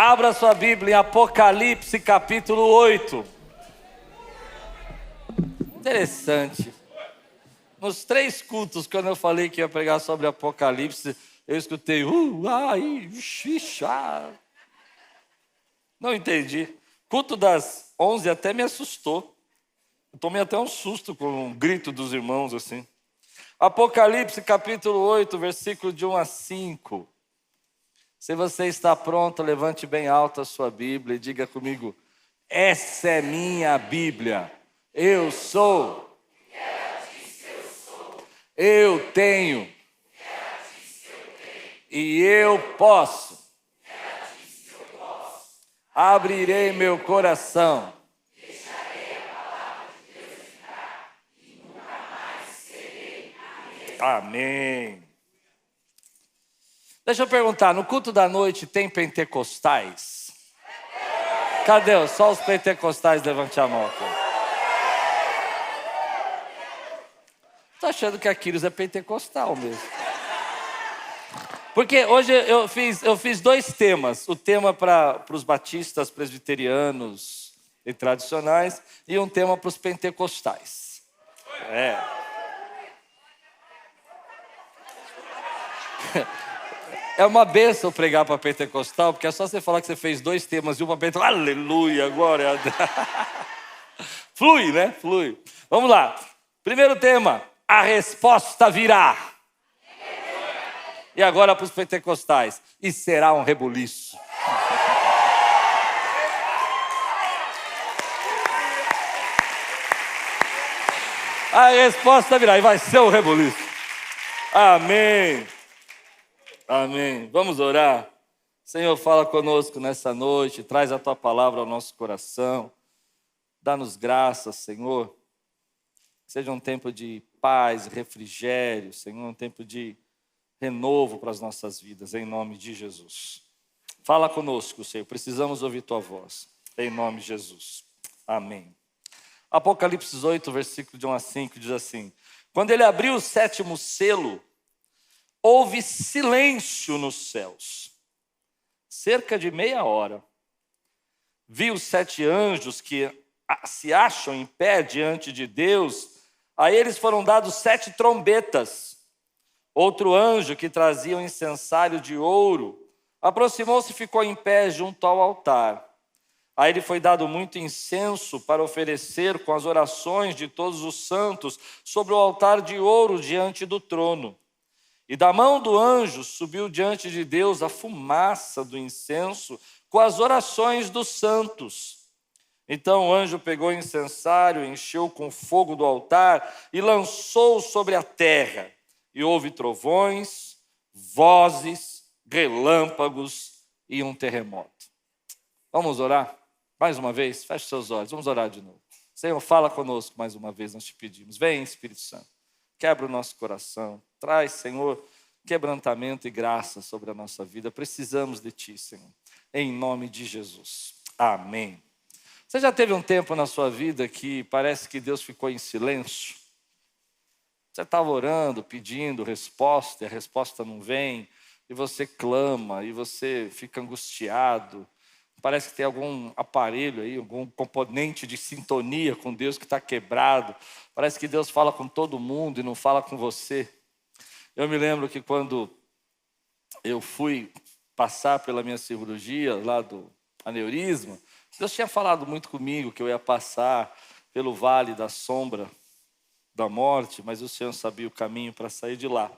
Abra sua Bíblia em Apocalipse capítulo 8. Interessante. Nos 3 cultos, quando eu falei que ia pregar sobre Apocalipse, eu escutei, Não entendi. Culto das 11 até me assustou. Eu tomei até um susto com um grito dos irmãos assim. Apocalipse capítulo 8, versículo de 1 a 5. Se você está pronto, levante bem alto a sua Bíblia e diga comigo: essa é minha Bíblia. Eu sou. Eu tenho. E eu posso. Abrirei meu coração. Amém. Deixa eu perguntar, no culto da noite tem pentecostais? Cadê? Só os pentecostais, levante a mão. Estou achando que a Quiros é pentecostal mesmo. Porque hoje eu fiz 2 temas. O tema para os batistas, presbiterianos e tradicionais, e um tema para os pentecostais. É uma bênção pregar para pentecostal, porque é só você falar que você fez 2 temas e um para pentecostal. Aleluia, glória a Deus. Flui, né? Flui. Vamos lá. Primeiro tema, a resposta virá. E agora para os pentecostais, e será um rebuliço. A resposta virá, e vai ser um rebuliço. Amém. Amém. Vamos orar. Senhor, fala conosco nessa noite, traz a Tua palavra ao nosso coração. Dá-nos graças, Senhor. Seja um tempo de paz, refrigério, Senhor, um tempo de renovo para as nossas vidas, em nome de Jesus. Fala conosco, Senhor, precisamos ouvir Tua voz, em nome de Jesus. Amém. Apocalipse 8, versículo de 1 a 5, diz assim: quando ele abriu o 7º selo, houve silêncio nos céus, cerca de meia hora. Vi os 7 anjos que se acham em pé diante de Deus. A eles foram dados 7 trombetas. Outro anjo que trazia um incensário de ouro aproximou-se e ficou em pé junto ao altar. A ele foi dado muito incenso para oferecer com as orações de todos os santos sobre o altar de ouro diante do trono. E da mão do anjo subiu diante de Deus a fumaça do incenso com as orações dos santos. Então o anjo pegou o incensário, encheu com fogo do altar e lançou sobre a terra. E houve trovões, vozes, relâmpagos e um terremoto. Vamos orar? Mais uma vez, feche seus olhos, vamos orar de novo. Senhor, fala conosco mais uma vez, nós te pedimos. Vem, Espírito Santo, quebra o nosso coração. Traz, Senhor, quebrantamento e graça sobre a nossa vida. Precisamos de Ti, Senhor, em nome de Jesus. Amém. Você já teve um tempo na sua vida que parece que Deus ficou em silêncio? Você estava orando, pedindo resposta, e a resposta não vem, e você clama, e você fica angustiado. Parece que tem algum aparelho aí, algum componente de sintonia com Deus que está quebrado. Parece que Deus fala com todo mundo e não fala com você. Eu me lembro que quando eu fui passar pela minha cirurgia lá do aneurisma, Deus tinha falado muito comigo que eu ia passar pelo vale da sombra da morte, mas o Senhor sabia o caminho para sair de lá.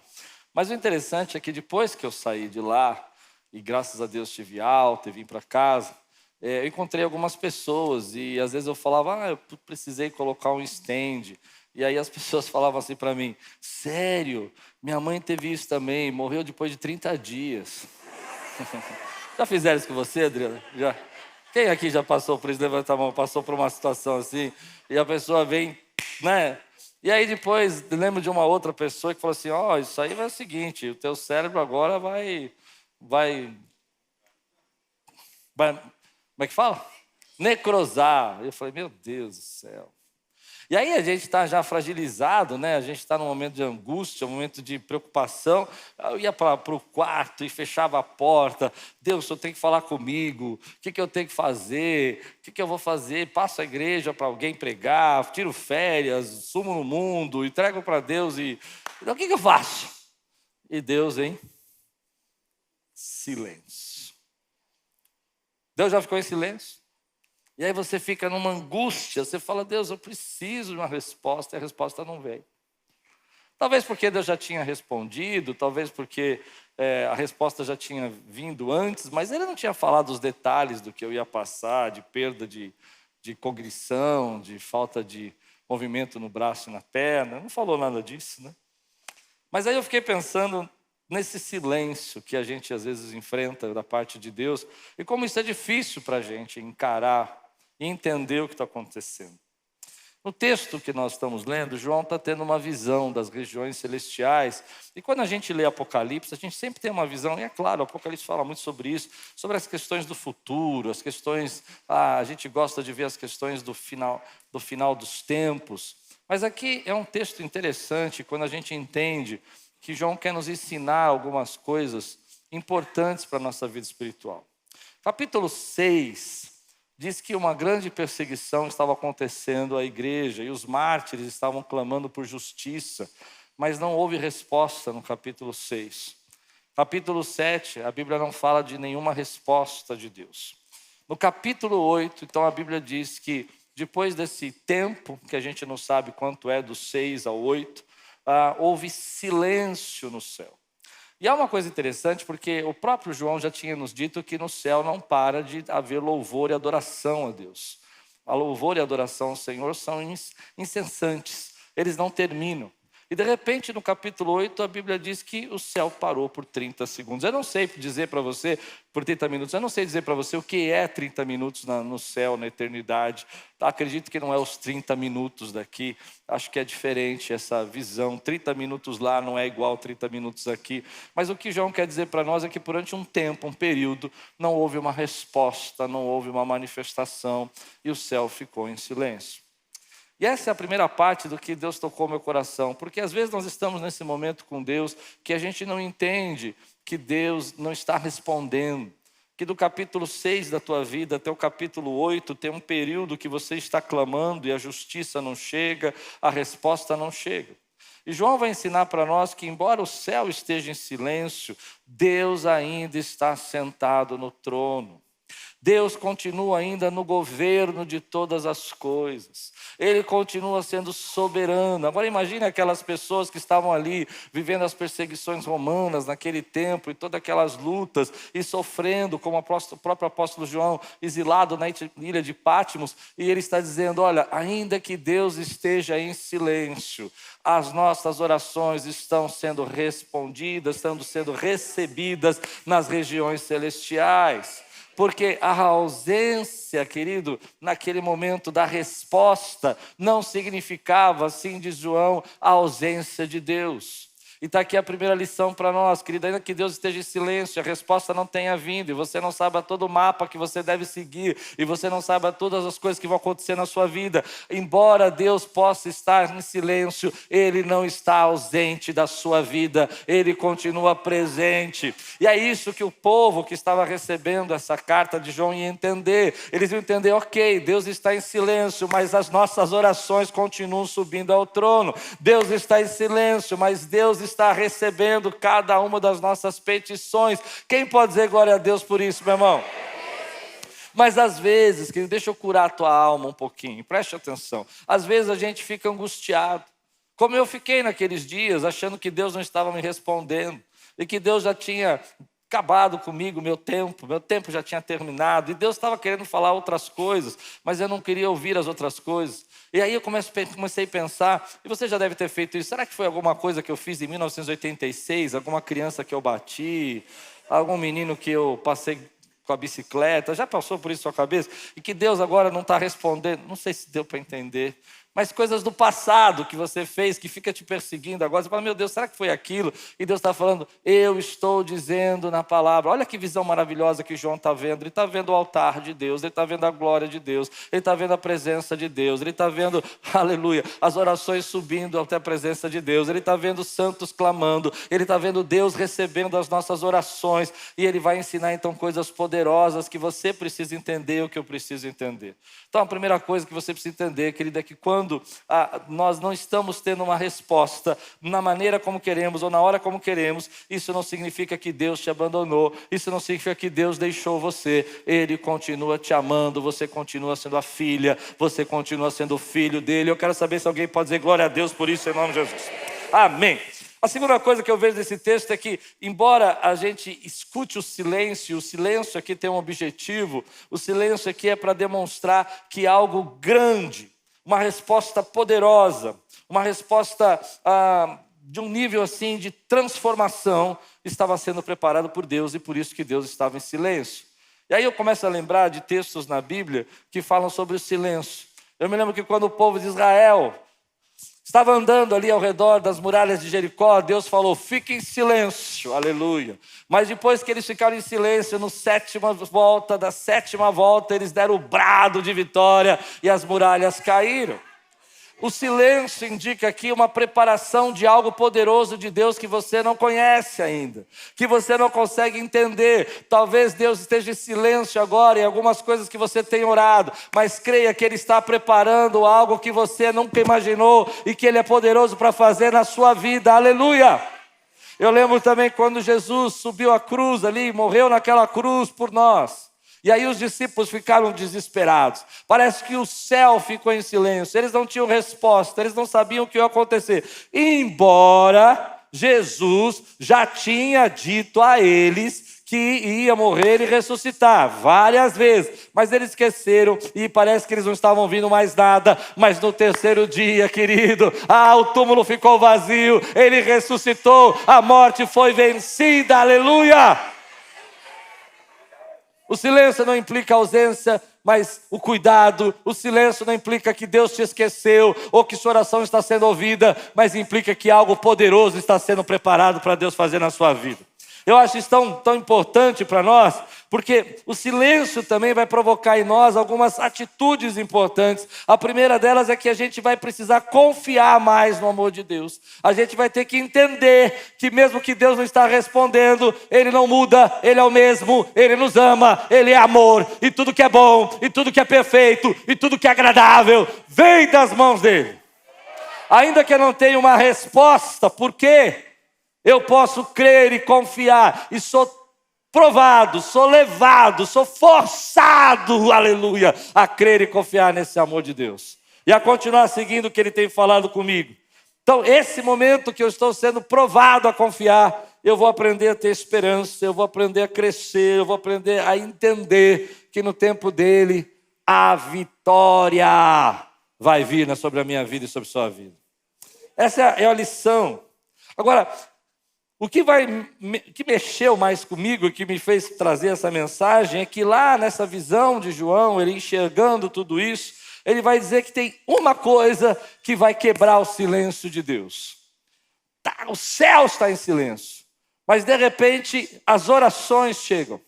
Mas o interessante é que depois que eu saí de lá, e graças a Deus tive alta e vim para casa, eu encontrei algumas pessoas e às vezes eu falava, eu precisei colocar um stand. E aí as pessoas falavam assim para mim, sério, minha mãe teve isso também, morreu depois de 30 dias. Já fizeram isso com você, Adriana? Já? Quem aqui já passou por isso? Levanta a mão, passou por uma situação assim, e a pessoa vem, né? E aí depois, lembro de uma outra pessoa que falou assim, isso aí vai ser o seguinte, o teu cérebro agora vai, como é que fala? Necrosar. Eu falei, meu Deus do céu. E aí a gente está já fragilizado, né? A gente está num momento de angústia, um momento de preocupação. Eu ia para o quarto e fechava a porta. Deus, o Senhor tem que falar comigo. O que eu tenho que fazer? O que eu vou fazer? Passo a igreja para alguém pregar, tiro férias, sumo no mundo, entrego para Deus e... Então, o que eu faço? E Deus, hein? Silêncio. Deus já ficou em silêncio? E aí você fica numa angústia, você fala, Deus, eu preciso de uma resposta, e a resposta não veio. Talvez porque Deus já tinha respondido, talvez porque a resposta já tinha vindo antes, mas Ele não tinha falado os detalhes do que eu ia passar, de perda de cognição, de falta de movimento no braço e na perna, não falou nada disso, né? Mas aí eu fiquei pensando nesse silêncio que a gente às vezes enfrenta da parte de Deus, e como isso é difícil para a gente encarar e entender o que está acontecendo. No texto que nós estamos lendo, João está tendo uma visão das regiões celestiais. E quando a gente lê Apocalipse, a gente sempre tem uma visão, e é claro, o Apocalipse fala muito sobre isso, sobre as questões do futuro, as questões, a gente gosta de ver as questões do final dos tempos. Mas aqui é um texto interessante quando a gente entende que João quer nos ensinar algumas coisas importantes para a nossa vida espiritual. Capítulo 6 diz que uma grande perseguição estava acontecendo à igreja e os mártires estavam clamando por justiça, mas não houve resposta no capítulo 6. Capítulo 7, a Bíblia não fala de nenhuma resposta de Deus. No capítulo 8, então a Bíblia diz que depois desse tempo, que a gente não sabe quanto é, do 6 ao 8, houve silêncio no céu. E há uma coisa interessante, porque o próprio João já tinha nos dito que no céu não para de haver louvor e adoração a Deus. A louvor e a adoração ao Senhor são incessantes, eles não terminam. E de repente no capítulo 8 a Bíblia diz que o céu parou por 30 segundos. Eu não sei dizer para você, por 30 minutos, eu não sei dizer para você o que é 30 minutos no céu, na eternidade. Acredito que não é os 30 minutos daqui, acho que é diferente essa visão. 30 minutos lá não é igual 30 minutos aqui. Mas o que João quer dizer para nós é que durante um tempo, um período, não houve uma resposta, não houve uma manifestação e o céu ficou em silêncio. E essa é a primeira parte do que Deus tocou meu coração, porque às vezes nós estamos nesse momento com Deus que a gente não entende que Deus não está respondendo, que do capítulo 6 da tua vida até o capítulo 8 tem um período que você está clamando e a justiça não chega, a resposta não chega. E João vai ensinar para nós que embora o céu esteja em silêncio, Deus ainda está sentado no trono. Deus continua ainda no governo de todas as coisas. Ele continua sendo soberano. Agora imagine aquelas pessoas que estavam ali vivendo as perseguições romanas naquele tempo e todas aquelas lutas e sofrendo, como o próprio apóstolo João, exilado na ilha de Patmos, e ele está dizendo, olha, ainda que Deus esteja em silêncio, as nossas orações estão sendo respondidas, estão sendo recebidas nas regiões celestiais. Porque a ausência, querido, naquele momento da resposta, não significava, assim diz João, a ausência de Deus. E está aqui a primeira lição para nós, querido, ainda que Deus esteja em silêncio, a resposta não tenha vindo, e você não saiba todo o mapa que você deve seguir, e você não saiba todas as coisas que vão acontecer na sua vida. Embora Deus possa estar em silêncio, Ele não está ausente da sua vida, Ele continua presente. E é isso que o povo que estava recebendo essa carta de João ia entender. Eles iam entender, ok, Deus está em silêncio, mas as nossas orações continuam subindo ao trono. Deus está em silêncio, mas Deus está recebendo cada uma das nossas petições. Quem pode dizer glória a Deus por isso, meu irmão? Mas às vezes, querido, deixa eu curar a tua alma um pouquinho, preste atenção. Às vezes a gente fica angustiado, como eu fiquei naqueles dias, achando que Deus não estava me respondendo, e que Deus já tinha acabado comigo, meu tempo já tinha terminado, e Deus estava querendo falar outras coisas, mas eu não queria ouvir as outras coisas. E aí eu comecei a pensar, e você já deve ter feito isso, será que foi alguma coisa que eu fiz em 1986, alguma criança que eu bati, algum menino que eu passei com a bicicleta, já passou por isso na sua cabeça? E que Deus agora não está respondendo, não sei se deu para entender, mas coisas do passado que você fez, que fica te perseguindo agora. Você fala, meu Deus, será que foi aquilo? E Deus está falando, eu estou dizendo na palavra. Olha que visão maravilhosa que João está vendo. Ele está vendo o altar de Deus, ele está vendo a glória de Deus, ele está vendo a presença de Deus, ele está vendo, aleluia, as orações subindo até a presença de Deus, ele está vendo os santos clamando, ele está vendo Deus recebendo as nossas orações, e ele vai ensinar então coisas poderosas que você precisa entender, o que eu preciso entender. Então a primeira coisa que você precisa entender, querida, é que quando nós não estamos tendo uma resposta na maneira como queremos ou na hora como queremos, isso não significa que Deus te abandonou, isso não significa que Deus deixou você. Ele continua te amando, você continua sendo a filha, você continua sendo o filho dele. Eu quero saber se alguém pode dizer glória a Deus por isso em nome de Jesus. Amém. A segunda coisa que eu vejo nesse texto é que, embora a gente escute o silêncio aqui tem um objetivo, o silêncio aqui é para demonstrar que algo grande, uma resposta poderosa, uma resposta de um nível assim de transformação estava sendo preparado por Deus, e por isso que Deus estava em silêncio. E aí eu começo a lembrar de textos na Bíblia que falam sobre o silêncio. Eu me lembro que quando o povo de Israel estava andando ali ao redor das muralhas de Jericó, Deus falou, fique em silêncio, aleluia. Mas depois que eles ficaram em silêncio, da sétima volta, eles deram o brado de vitória e as muralhas caíram. O silêncio indica aqui uma preparação de algo poderoso de Deus que você não conhece ainda, que você não consegue entender. Talvez Deus esteja em silêncio agora em algumas coisas que você tem orado, mas creia que Ele está preparando algo que você nunca imaginou e que Ele é poderoso para fazer na sua vida, aleluia! Eu lembro também quando Jesus subiu a cruz ali, morreu naquela cruz por nós. E aí os discípulos ficaram desesperados. Parece que o céu ficou em silêncio. Eles não tinham resposta, eles não sabiam o que ia acontecer. Embora Jesus já tinha dito a eles que ia morrer e ressuscitar várias vezes. Mas eles esqueceram e parece que eles não estavam ouvindo mais nada. Mas no terceiro dia, querido, o túmulo ficou vazio. Ele ressuscitou, a morte foi vencida, aleluia! O silêncio não implica ausência, mas o cuidado. O silêncio não implica que Deus te esqueceu ou que sua oração está sendo ouvida, mas implica que algo poderoso está sendo preparado para Deus fazer na sua vida. Eu acho isso tão importante para nós, porque o silêncio também vai provocar em nós algumas atitudes importantes. A primeira delas é que a gente vai precisar confiar mais no amor de Deus. A gente vai ter que entender que mesmo que Deus não está respondendo, Ele não muda, Ele é o mesmo, Ele nos ama, Ele é amor, e tudo que é bom, e tudo que é perfeito, e tudo que é agradável, vem das mãos dEle. Ainda que eu não tenha uma resposta, por quê? Eu posso crer e confiar, e sou provado, sou levado, sou forçado, aleluia, a crer e confiar nesse amor de Deus, e a continuar seguindo o que Ele tem falado comigo. Então esse momento que eu estou sendo provado a confiar, eu vou aprender a ter esperança, eu vou aprender a crescer, eu vou aprender a entender que no tempo dEle, a vitória vai vir sobre a minha vida e sobre a sua vida. Essa é a lição. Agora, o que mexeu mais comigo e que me fez trazer essa mensagem é que lá nessa visão de João, ele enxergando tudo isso, ele vai dizer que tem uma coisa que vai quebrar o silêncio de Deus. O céu está em silêncio, mas de repente as orações chegam.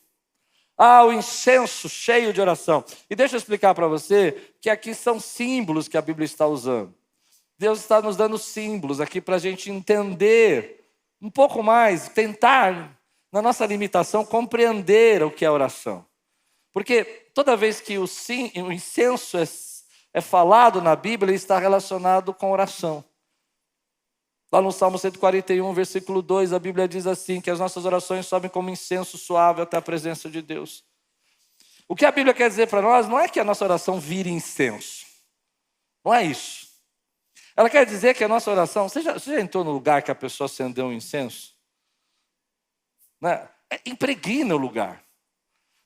O incenso cheio de oração. E deixa eu explicar para você que aqui são símbolos que a Bíblia está usando. Deus está nos dando símbolos aqui para a gente entender um pouco mais, tentar, na nossa limitação, compreender o que é oração. Porque toda vez que o incenso é falado na Bíblia, ele está relacionado com oração. Lá no Salmo 141, versículo 2, a Bíblia diz assim, que as nossas orações sobem como incenso suave até a presença de Deus. O que a Bíblia quer dizer para nós não é que a nossa oração vire incenso. Não é isso. Ela quer dizer que a nossa oração... Você já entrou no lugar que a pessoa acendeu um incenso? Né? Impregna o lugar.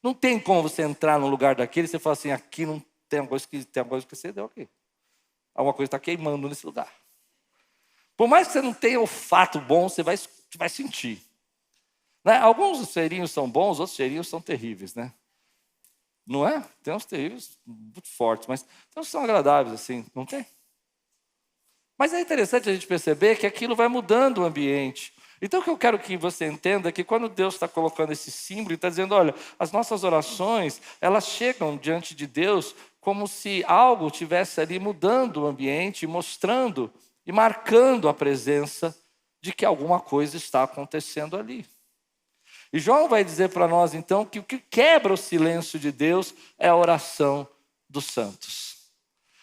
Não tem como você entrar num lugar daquele e você falar assim, aqui não tem alguma coisa que acendeu aqui. Alguma coisa está queimando nesse lugar. Por mais que você não tenha olfato bom, você vai sentir. Né? Alguns cheirinhos são bons, outros cheirinhos são terríveis, né? Não é? Tem uns terríveis muito fortes, mas tem uns que são agradáveis assim, não tem? Mas é interessante a gente perceber que aquilo vai mudando o ambiente. Então, o que eu quero que você entenda é que quando Deus está colocando esse símbolo, Ele está dizendo, olha, as nossas orações, elas chegam diante de Deus como se algo estivesse ali mudando o ambiente, mostrando e marcando a presença de que alguma coisa está acontecendo ali. E João vai dizer para nós, então, que o que quebra o silêncio de Deus é a oração dos santos.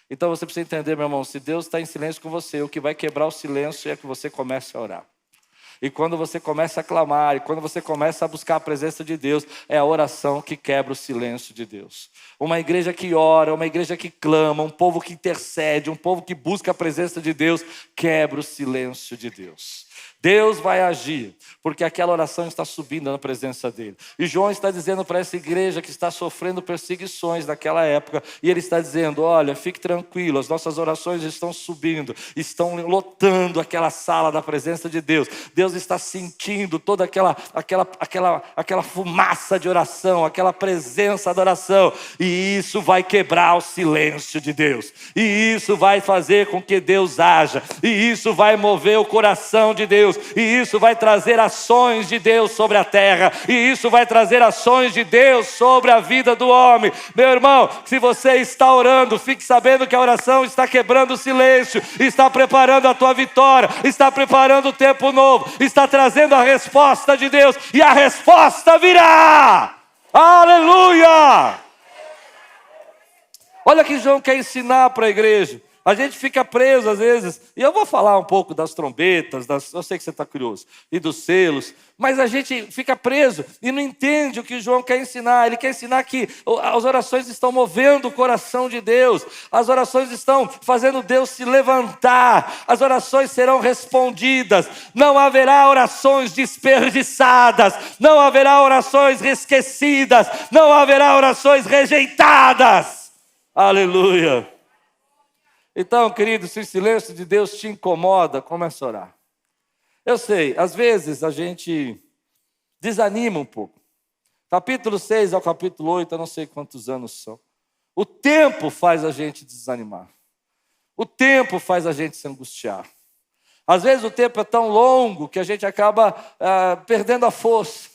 Então, você precisa entender, meu irmão, se Deus está em silêncio com você, o que vai quebrar o silêncio é que você comece a orar. E quando você começa a clamar, e quando você começa a buscar a presença de Deus, é a oração que quebra o silêncio de Deus. Uma igreja que ora, uma igreja que clama, um povo que intercede, um povo que busca a presença de Deus, quebra o silêncio de Deus. Deus vai agir, porque aquela oração está subindo na presença dele. E João está dizendo para essa igreja que está sofrendo perseguições naquela época, e ele está dizendo, olha, fique tranquilo, as nossas orações estão subindo, estão lotando aquela sala da presença de Deus. Deus está sentindo toda aquela fumaça de oração, aquela presença da oração, e isso vai quebrar o silêncio de Deus, e isso vai fazer com que Deus haja, e isso vai mover o coração de Deus, e isso vai trazer ações de Deus sobre a terra, e isso vai trazer ações de Deus sobre a vida do homem. Meu irmão, se você está orando, fique sabendo que a oração está quebrando o silêncio, está preparando a tua vitória, está preparando o tempo novo, está trazendo a resposta de Deus, e a resposta virá. Aleluia! Olha que João quer ensinar para a igreja. A gente fica preso às vezes, e eu vou falar um pouco das trombetas, eu sei que você está curioso, e dos selos, mas a gente fica preso e não entende o que João quer ensinar. Ele quer ensinar que as orações estão movendo o coração de Deus, as orações estão fazendo Deus se levantar, as orações serão respondidas, não haverá orações desperdiçadas, não haverá orações esquecidas, não haverá orações rejeitadas. Aleluia! Então, querido, se o silêncio de Deus te incomoda, comece a orar. Eu sei, às vezes a gente desanima um pouco. Capítulo 6 ao capítulo 8, eu não sei quantos anos são. O tempo faz a gente desanimar. O tempo faz a gente se angustiar. Às vezes o tempo é tão longo que a gente acaba perdendo a força.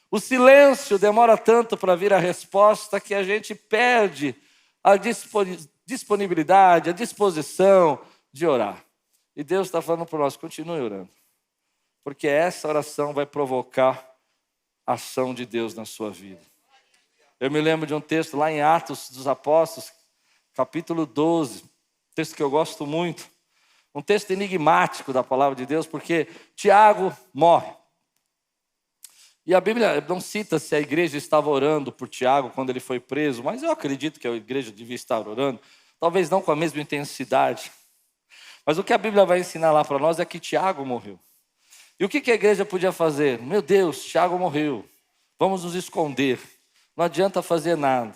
O silêncio demora tanto para vir a resposta que a gente perde a disponibilidade, a disposição de orar. E Deus está falando para nós, continue orando. Porque essa oração vai provocar a ação de Deus na sua vida. Eu me lembro de um texto lá em Atos dos Apóstolos, capítulo 12, texto que eu gosto muito, um texto enigmático da palavra de Deus, porque Tiago morre. E a Bíblia não cita se a igreja estava orando por Tiago quando ele foi preso, mas eu acredito que a igreja devia estar orando, talvez não com a mesma intensidade. Mas o que a Bíblia vai ensinar lá para nós é que Tiago morreu. E o que a igreja podia fazer? Meu Deus, Tiago morreu, vamos nos esconder, não adianta fazer nada.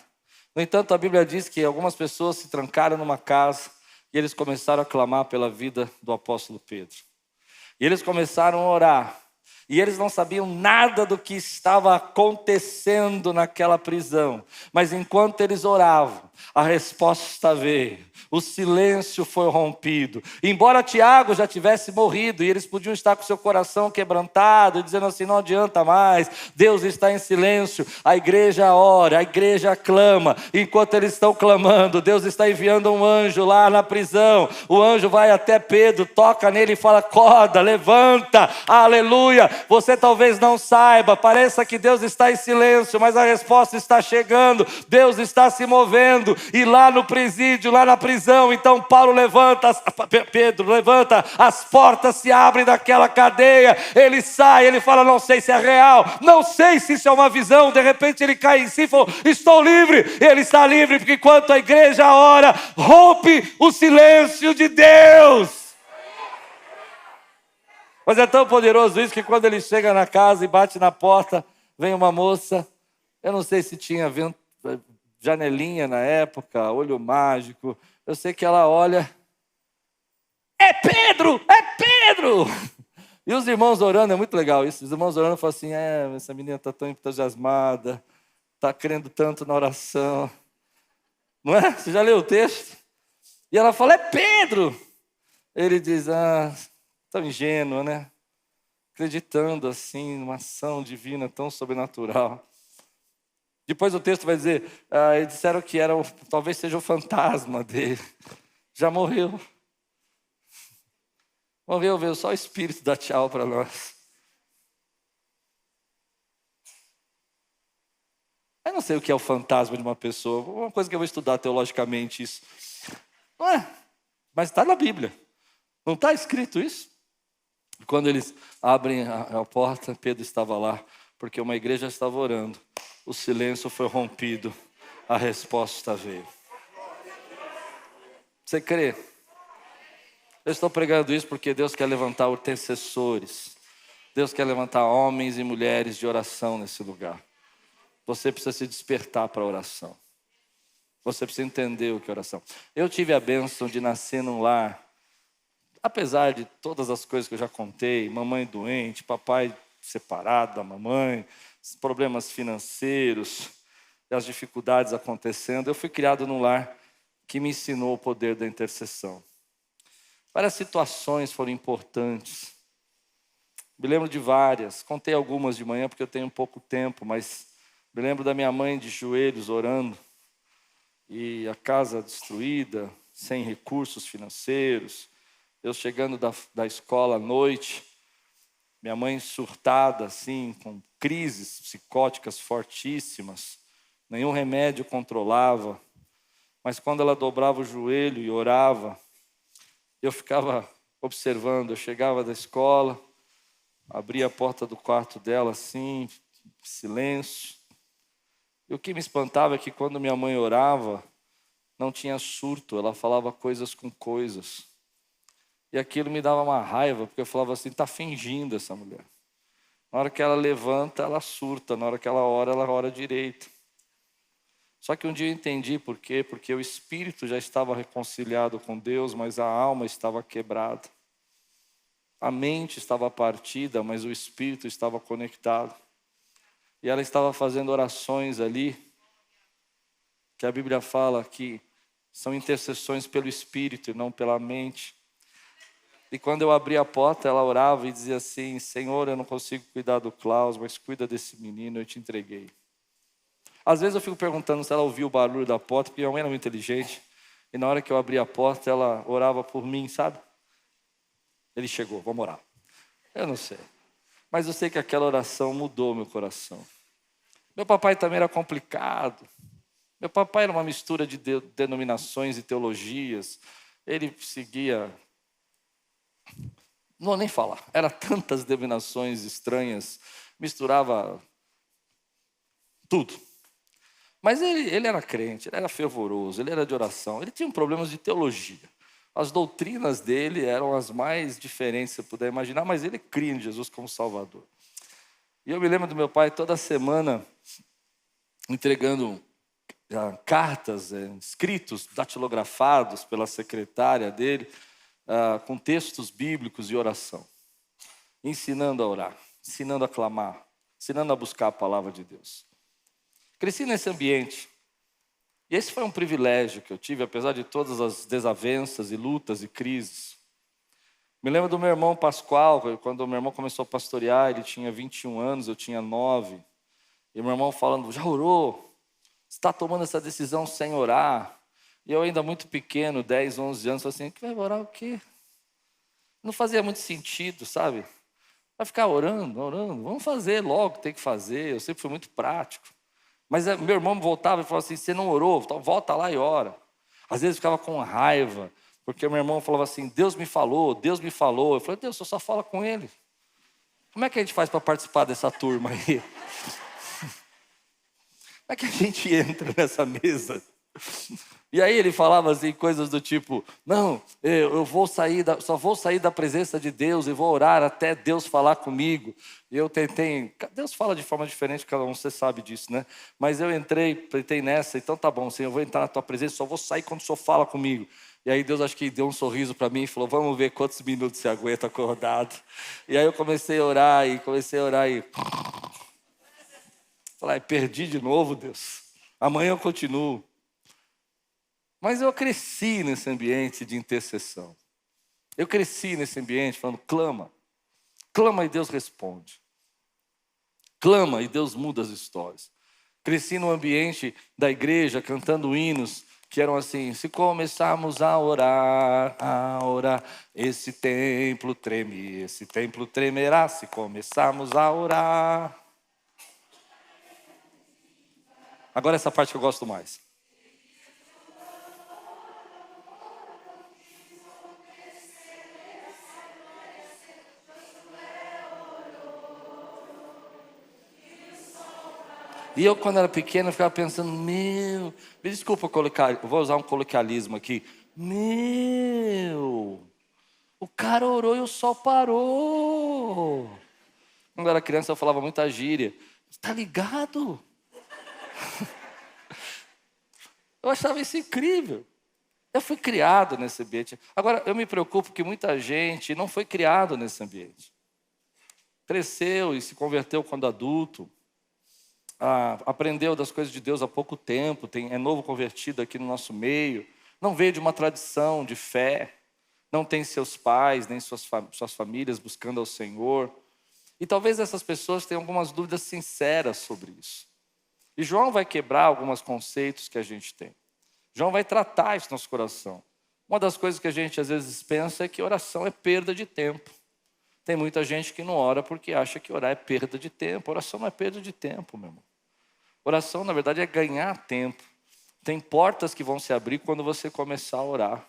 No entanto, a Bíblia diz que algumas pessoas se trancaram numa casa e eles começaram a clamar pela vida do apóstolo Pedro. E eles começaram a orar. E eles não sabiam nada do que estava acontecendo naquela prisão. Mas enquanto eles oravam, a resposta veio. O silêncio foi rompido. Embora Tiago já tivesse morrido, e eles podiam estar com seu coração quebrantado, dizendo assim, não adianta mais, Deus está em silêncio. A igreja ora, a igreja clama. Enquanto eles estão clamando, Deus está enviando um anjo lá na prisão. O anjo vai até Pedro, toca nele e fala, acorda, levanta, aleluia. Você talvez não saiba, pareça que Deus está em silêncio, mas a resposta está chegando, Deus está se movendo, e lá no presídio, lá na prisão, então Pedro levanta, as portas se abrem daquela cadeia, ele sai, ele fala, não sei se é real, não sei se isso é uma visão, de repente ele cai em si e fala, estou livre, ele está livre, porque enquanto a igreja ora, rompe o silêncio de Deus. Mas é tão poderoso isso que quando ele chega na casa e bate na porta, vem uma moça, eu não sei se tinha janelinha na época, olho mágico, eu sei que ela olha, é Pedro, é Pedro! E os irmãos orando, é muito legal isso, os irmãos orando falam assim, essa menina está tão entusiasmada, está crendo tanto na oração, não é? Você já leu o texto? E ela fala, é Pedro! Ele diz, tão ingênuo, né? Acreditando assim numa ação divina tão sobrenatural. Depois o texto vai dizer, eles disseram que talvez seja o fantasma dele. Já morreu. Morreu, veio só o Espírito dar tchau para nós. Eu não sei o que é o fantasma de uma pessoa. Uma coisa que eu vou estudar teologicamente isso. Não é, mas está na Bíblia. Não está escrito isso? Quando eles abrem a porta, Pedro estava lá, porque uma igreja estava orando. O silêncio foi rompido, a resposta veio. Você crê? Eu estou pregando isso porque Deus quer levantar intercessores. Deus quer levantar homens e mulheres de oração nesse lugar. Você precisa se despertar para a oração. Você precisa entender o que é oração. Eu tive a bênção de nascer num lar, apesar de todas as coisas que eu já contei, mamãe doente, papai separado da mamãe, problemas financeiros, as dificuldades acontecendo, eu fui criado num lar que me ensinou o poder da intercessão. Várias situações foram importantes. Me lembro de várias, contei algumas de manhã porque eu tenho pouco tempo, mas me lembro da minha mãe de joelhos orando, e a casa destruída, sem recursos financeiros, eu chegando da escola à noite, minha mãe surtada assim, com crises psicóticas fortíssimas, nenhum remédio controlava, mas quando ela dobrava o joelho e orava, eu ficava observando. Eu chegava da escola, abria a porta do quarto dela assim, silêncio. E o que me espantava é que quando minha mãe orava, não tinha surto, ela falava coisas com coisas. E aquilo me dava uma raiva, porque eu falava assim, está fingindo essa mulher. Na hora que ela levanta, ela surta. Na hora que ela ora direito. Só que um dia eu entendi por quê. Porque o espírito já estava reconciliado com Deus, mas a alma estava quebrada. A mente estava partida, mas o espírito estava conectado. E ela estava fazendo orações ali, que a Bíblia fala que são intercessões pelo espírito e não pela mente. E quando eu abri a porta, ela orava e dizia assim, Senhor, eu não consigo cuidar do Klaus, mas cuida desse menino, eu te entreguei. Às vezes eu fico perguntando se ela ouviu o barulho da porta, porque minha mãe era muito inteligente, e na hora que eu abri a porta, ela orava por mim, sabe? Ele chegou, vamos orar. Eu não sei, mas eu sei que aquela oração mudou meu coração. Meu papai também era complicado. Meu papai era uma mistura de denominações e teologias. Ele seguia... Não vou nem falar. Era tantas denominações estranhas. Misturava tudo. Mas ele era crente, ele era fervoroso, ele era de oração. Ele tinha problemas de teologia. As doutrinas dele eram as mais diferentes, se você puder imaginar. Mas ele cria em Jesus como Salvador. E eu me lembro do meu pai toda semana entregando cartas, escritos, datilografados pela secretária dele, com textos bíblicos e oração, ensinando a orar, ensinando a clamar, ensinando a buscar a palavra de Deus. Cresci nesse ambiente, e esse foi um privilégio que eu tive, apesar de todas as desavenças e lutas e crises. Me lembro do meu irmão Pascoal, quando o meu irmão começou a pastorear, ele tinha 21 anos, eu tinha 9, e meu irmão falando, já orou? Você está tomando essa decisão sem orar? E eu ainda muito pequeno, 10, 11 anos, falei assim, que vai orar o quê? Não fazia muito sentido, sabe? Vai ficar orando, vamos fazer logo, tem que fazer. Eu sempre fui muito prático. Mas meu irmão voltava e falava assim, você não orou? Então volta lá e ora. Às vezes ficava com raiva, porque meu irmão falava assim, Deus me falou, Deus me falou. Eu falei, Deus, você só fala com ele. Como é que a gente faz para participar dessa turma aí? Como é que a gente entra nessa mesa? E aí ele falava assim, coisas do tipo, não, eu só vou sair da presença de Deus e vou orar até Deus falar comigo. E eu tentei, Deus fala de forma diferente, cada um, você sabe disso, né? Mas eu tentei nessa, então tá bom, Senhor, eu vou entrar na tua presença, só vou sair quando o Senhor fala comigo. E aí Deus acho que deu um sorriso para mim e falou, vamos ver quantos minutos você aguenta acordado. E aí eu comecei a orar e... Falei, perdi de novo, Deus. Amanhã eu continuo. Mas eu cresci nesse ambiente de intercessão. Eu cresci nesse ambiente falando, clama. Clama e Deus responde. Clama e Deus muda as histórias. Cresci no ambiente da igreja cantando hinos que eram assim: se começarmos a orar, esse templo treme, esse templo tremerá, se começarmos a orar. Agora essa parte que eu gosto mais. E eu, quando era pequeno, eu ficava pensando, me desculpa colocar, eu vou usar um coloquialismo aqui. O cara orou e o sol parou. Quando eu era criança, eu falava muita gíria. Tá ligado? Eu achava isso incrível. Eu fui criado nesse ambiente. Agora, eu me preocupo que muita gente não foi criado nesse ambiente. Cresceu e se converteu quando adulto. Aprendeu das coisas de Deus há pouco tempo, é novo convertido aqui no nosso meio, não veio de uma tradição de fé, não tem seus pais, nem suas famílias buscando ao Senhor. E talvez essas pessoas tenham algumas dúvidas sinceras sobre isso. E João vai quebrar alguns conceitos que a gente tem. João vai tratar isso no nosso coração. Uma das coisas que a gente às vezes pensa é que oração é perda de tempo. Tem muita gente que não ora porque acha que orar é perda de tempo. Oração não é perda de tempo, meu irmão. Oração, na verdade, é ganhar tempo. Tem portas que vão se abrir quando você começar a orar.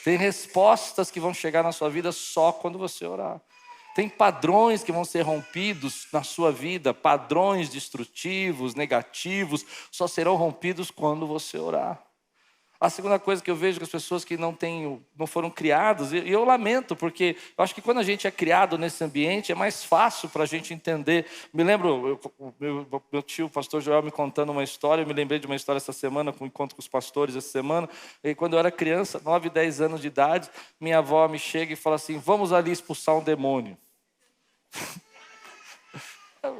Tem respostas que vão chegar na sua vida só quando você orar. Tem padrões que vão ser rompidos na sua vida, padrões destrutivos, negativos, só serão rompidos quando você orar. A segunda coisa que eu vejo que as pessoas que não foram criadas, e eu lamento, porque eu acho que quando a gente é criado nesse ambiente, é mais fácil para a gente entender. Me lembro, meu tio, o pastor Joel, me contando uma história, eu me lembrei de uma história essa semana, com um encontro com os pastores essa semana, e quando eu era criança, 9, 10 anos de idade, minha avó me chega e fala assim, vamos ali expulsar um demônio.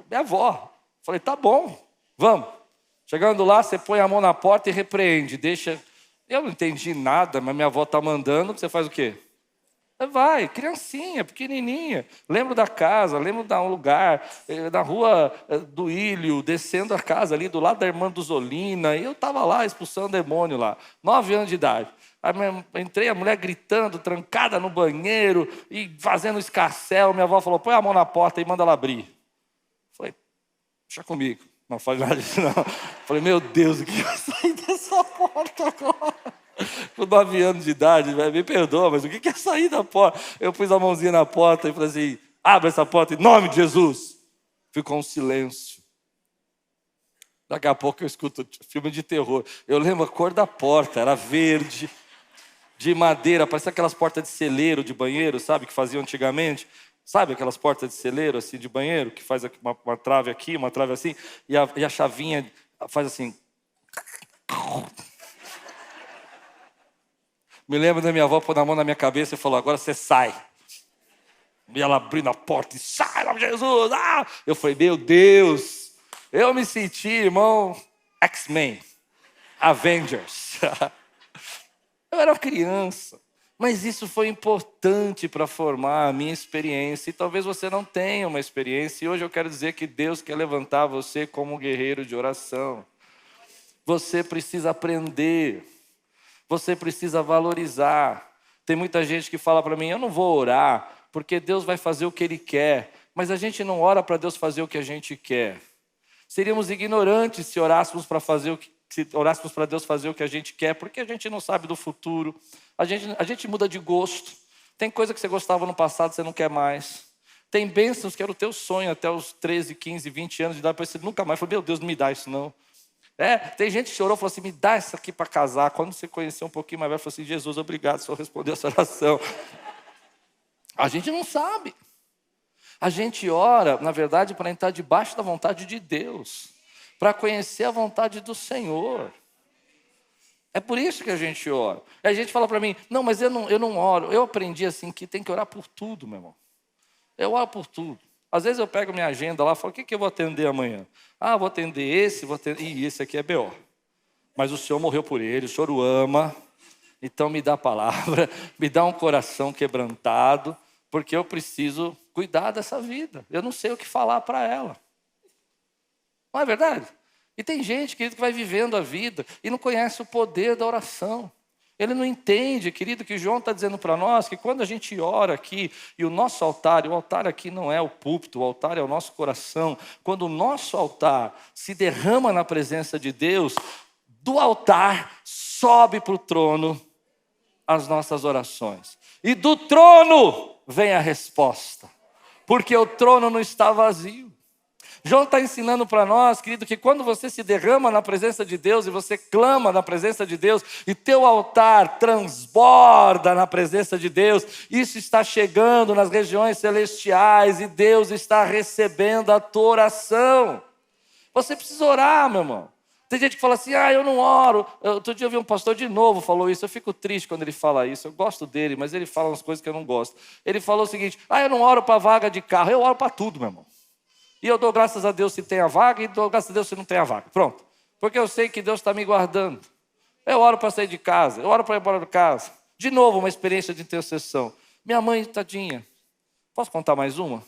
Minha avó. Falei, tá bom, vamos. Chegando lá, você põe a mão na porta e repreende, deixa... Eu não entendi nada, mas minha avó está mandando, você faz o quê? Vai, criancinha, pequenininha. Lembro da casa, lembro de um lugar, na rua do Ilho, descendo a casa ali, do lado da irmã Duzolina, e eu estava lá expulsando demônio lá, 9 anos de idade. Aí entrei, a mulher gritando, trancada no banheiro, e fazendo escarcéu. Minha avó falou, põe a mão na porta e manda ela abrir. Falei, deixa comigo. Não falei nada disso, não. Falei, meu Deus, o que vai sair dessa porta agora? Com 9 anos de idade, me perdoa, mas o que é sair da porta? Eu pus a mãozinha na porta e falei assim, abre essa porta em nome de Jesus. Ficou um silêncio. Daqui a pouco eu escuto filme de terror. Eu lembro a cor da porta, era verde, de madeira, parecia aquelas portas de celeiro, de banheiro, sabe, que faziam antigamente. Sabe aquelas portas de celeiro, assim, de banheiro, que faz uma trave aqui, uma trave assim, e a chavinha faz assim. Me lembro da minha avó pôr a mão na minha cabeça e falou, agora você sai. E ela abrindo a porta e sai, nome de Jesus. Eu falei, meu Deus. Eu me senti, irmão, X-Men, Avengers. Eu era uma criança. Mas isso foi importante para formar a minha experiência. E talvez você não tenha uma experiência. E hoje eu quero dizer que Deus quer levantar você como um guerreiro de oração. Você precisa aprender. Você precisa valorizar. Tem muita gente que fala para mim, eu não vou orar, porque Deus vai fazer o que Ele quer. Mas a gente não ora para Deus fazer o que a gente quer. Seríamos ignorantes se orássemos para Deus fazer o que a gente quer, porque a gente não sabe do futuro. A gente muda de gosto. Tem coisa que você gostava no passado, você não quer mais. Tem bênçãos que era o teu sonho até os 13, 15, 20 anos de idade, depois você nunca mais. Falou, meu Deus, não me dá isso não. Tem gente que chorou e falou assim, me dá isso aqui para casar. Quando você conheceu um pouquinho mais velho, falou assim, Jesus, obrigado, o Senhor respondeu essa oração. A gente não sabe. A gente ora, na verdade, para entrar debaixo da vontade de Deus, para conhecer a vontade do Senhor. É por isso que a gente ora. E a gente fala para mim, não, mas eu não oro. Eu aprendi assim que tem que orar por tudo, meu irmão. Eu oro por tudo. Às vezes eu pego minha agenda lá e falo, o que eu vou atender amanhã? Vou atender esse, esse aqui é B.O. Mas o Senhor morreu por ele, o Senhor o ama. Então me dá a palavra, me dá um coração quebrantado, porque eu preciso cuidar dessa vida. Eu não sei o que falar para ela. Não é verdade? E tem gente, querido, que vai vivendo a vida e não conhece o poder da oração. Ele não entende, querido, que João está dizendo para nós que quando a gente ora aqui, e o nosso altar, e o altar aqui não é o púlpito, o altar é o nosso coração. Quando o nosso altar se derrama na presença de Deus, do altar sobe para o trono as nossas orações. E do trono vem a resposta, porque o trono não está vazio. João está ensinando para nós, querido, que quando você se derrama na presença de Deus e você clama na presença de Deus e teu altar transborda na presença de Deus, isso está chegando nas regiões celestiais e Deus está recebendo a tua oração. Você precisa orar, meu irmão. Tem gente que fala assim, eu não oro. Outro dia eu vi um pastor de novo falou isso, eu fico triste quando ele fala isso, eu gosto dele, mas ele fala umas coisas que eu não gosto. Ele falou o seguinte, eu não oro para vaga de carro, eu oro para tudo, meu irmão. E eu dou graças a Deus se tem a vaga e dou graças a Deus se não tem a vaga. Pronto. Porque eu sei que Deus está me guardando. Eu oro para sair de casa, eu oro para ir embora de casa. De novo, uma experiência de intercessão. Minha mãe, tadinha. Posso contar mais uma?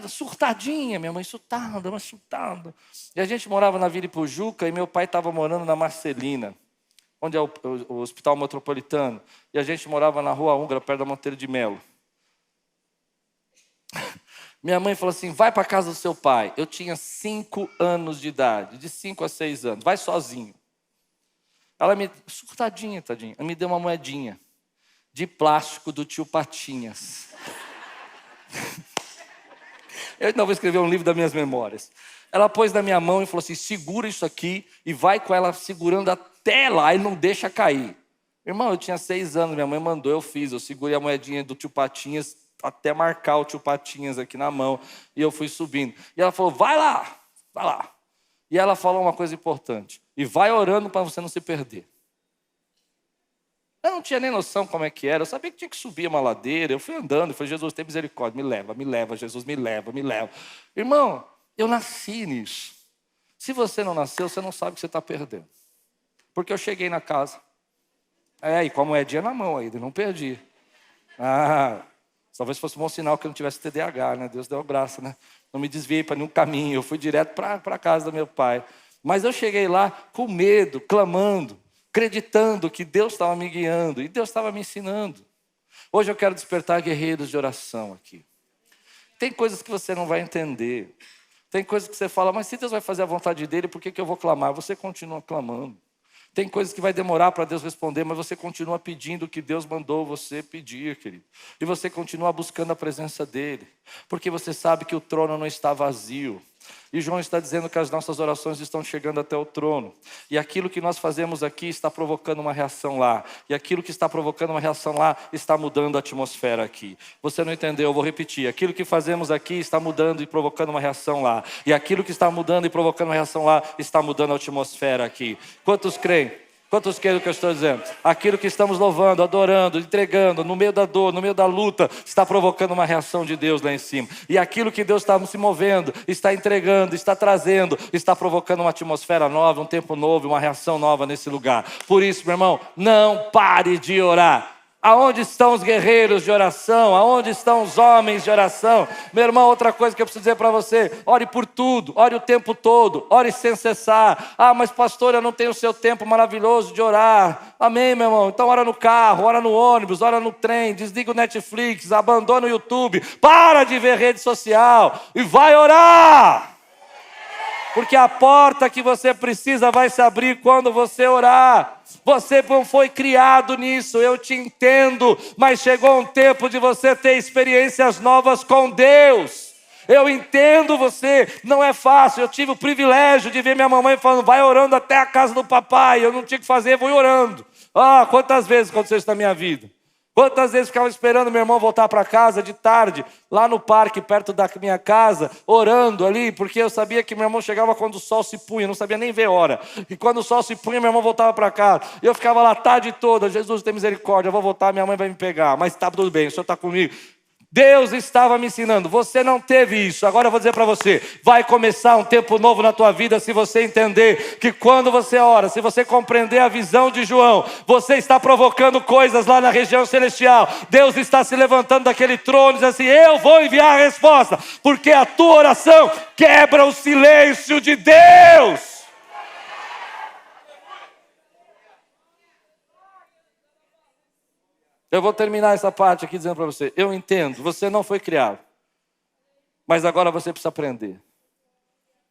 Surtadinha, minha mãe, surtada, mas surtada. E a gente morava na Vila Ipujuca e meu pai estava morando na Marcelina, onde é o Hospital Metropolitano. E a gente morava na Rua Húngara, perto da Monteiro de Melo. Minha mãe falou assim, vai para a casa do seu pai. Eu tinha 5 anos de idade, de 5 a 6 anos, vai sozinho. Ela surtadinha, tadinha, ela me deu uma moedinha de plástico do tio Patinhas. Eu ainda vou escrever um livro das minhas memórias. Ela pôs na minha mão e falou assim, segura isso aqui e vai com ela segurando até lá e não deixa cair. Irmão, eu tinha 6 anos, minha mãe mandou, eu fiz. Eu segurei a moedinha do tio Patinhas até marcar o tio Patinhas aqui na mão. E eu fui subindo. E ela falou, vai lá, vai lá. E ela falou uma coisa importante. E vai orando para você não se perder. Eu não tinha nem noção como é que era. Eu sabia que tinha que subir uma ladeira. Eu fui andando. Eu falei, Jesus, tem misericórdia. Me leva, Jesus, me leva, me leva. Irmão, eu nasci nisso. Se você não nasceu, você não sabe o que você está perdendo. Porque eu cheguei na casa. E com a moedinha na mão ainda, não perdi. Talvez fosse um bom sinal que eu não tivesse TDAH, né? Deus deu graça, né? Não me desviei para nenhum caminho. Eu fui direto para a casa do meu pai. Mas eu cheguei lá com medo, clamando, acreditando que Deus estava me guiando e Deus estava me ensinando. Hoje eu quero despertar guerreiros de oração aqui. Tem coisas que você não vai entender. Tem coisas que você fala, mas se Deus vai fazer a vontade dele, por que eu vou clamar? Você continua clamando. Tem coisas que vai demorar para Deus responder, mas você continua pedindo o que Deus mandou você pedir, querido. E você continua buscando a presença dele. Porque você sabe que o trono não está vazio. E João está dizendo que as nossas orações estão chegando até o trono. E aquilo que nós fazemos aqui está provocando uma reação lá. E aquilo que está provocando uma reação lá está mudando a atmosfera aqui. Você não entendeu? Eu vou repetir. Aquilo que fazemos aqui está mudando e provocando uma reação lá. E aquilo que está mudando e provocando uma reação lá está mudando a atmosfera aqui. Quantos creem? Quantos creem o que eu estou dizendo? Aquilo que estamos louvando, adorando, entregando, no meio da dor, no meio da luta, está provocando uma reação de Deus lá em cima. E aquilo que Deus está se movendo, está entregando, está trazendo, está provocando uma atmosfera nova, um tempo novo, uma reação nova nesse lugar. Por isso, meu irmão, não pare de orar. Aonde estão os guerreiros de oração? Aonde estão os homens de oração? Meu irmão, outra coisa que eu preciso dizer para você: ore por tudo, ore o tempo todo, ore sem cessar. Mas pastor, eu não tenho o seu tempo maravilhoso de orar. Amém, meu irmão? Então ora no carro, ora no ônibus, ora no trem, desliga o Netflix, abandona o YouTube, para de ver rede social e vai orar. Porque a porta que você precisa vai se abrir quando você orar. Você não foi criado nisso, eu te entendo, mas chegou um tempo de você ter experiências novas com Deus. Eu entendo você, não é fácil. Eu tive o privilégio de ver minha mamãe falando, vai orando até a casa do papai. Eu não tinha o que fazer, vou orando. Quantas vezes aconteceu isso na minha vida? Quantas vezes ficava esperando meu irmão voltar para casa de tarde, lá no parque, perto da minha casa, orando ali, porque eu sabia que meu irmão chegava quando o sol se punha, não sabia nem ver hora. E quando o sol se punha, meu irmão voltava para casa. E eu ficava lá a tarde toda, Jesus tem misericórdia, eu vou voltar, minha mãe vai me pegar. Mas está tudo bem, o Senhor está comigo. Deus estava me ensinando. Você não teve isso. Agora eu vou dizer para você, vai começar um tempo novo na tua vida se você entender que quando você ora, se você compreender a visão de João, você está provocando coisas lá na região celestial. Deus está se levantando daquele trono e diz assim, eu vou enviar a resposta, porque a tua oração quebra o silêncio de Deus. Eu vou terminar essa parte aqui dizendo para você, eu entendo, você não foi criado, mas agora você precisa aprender.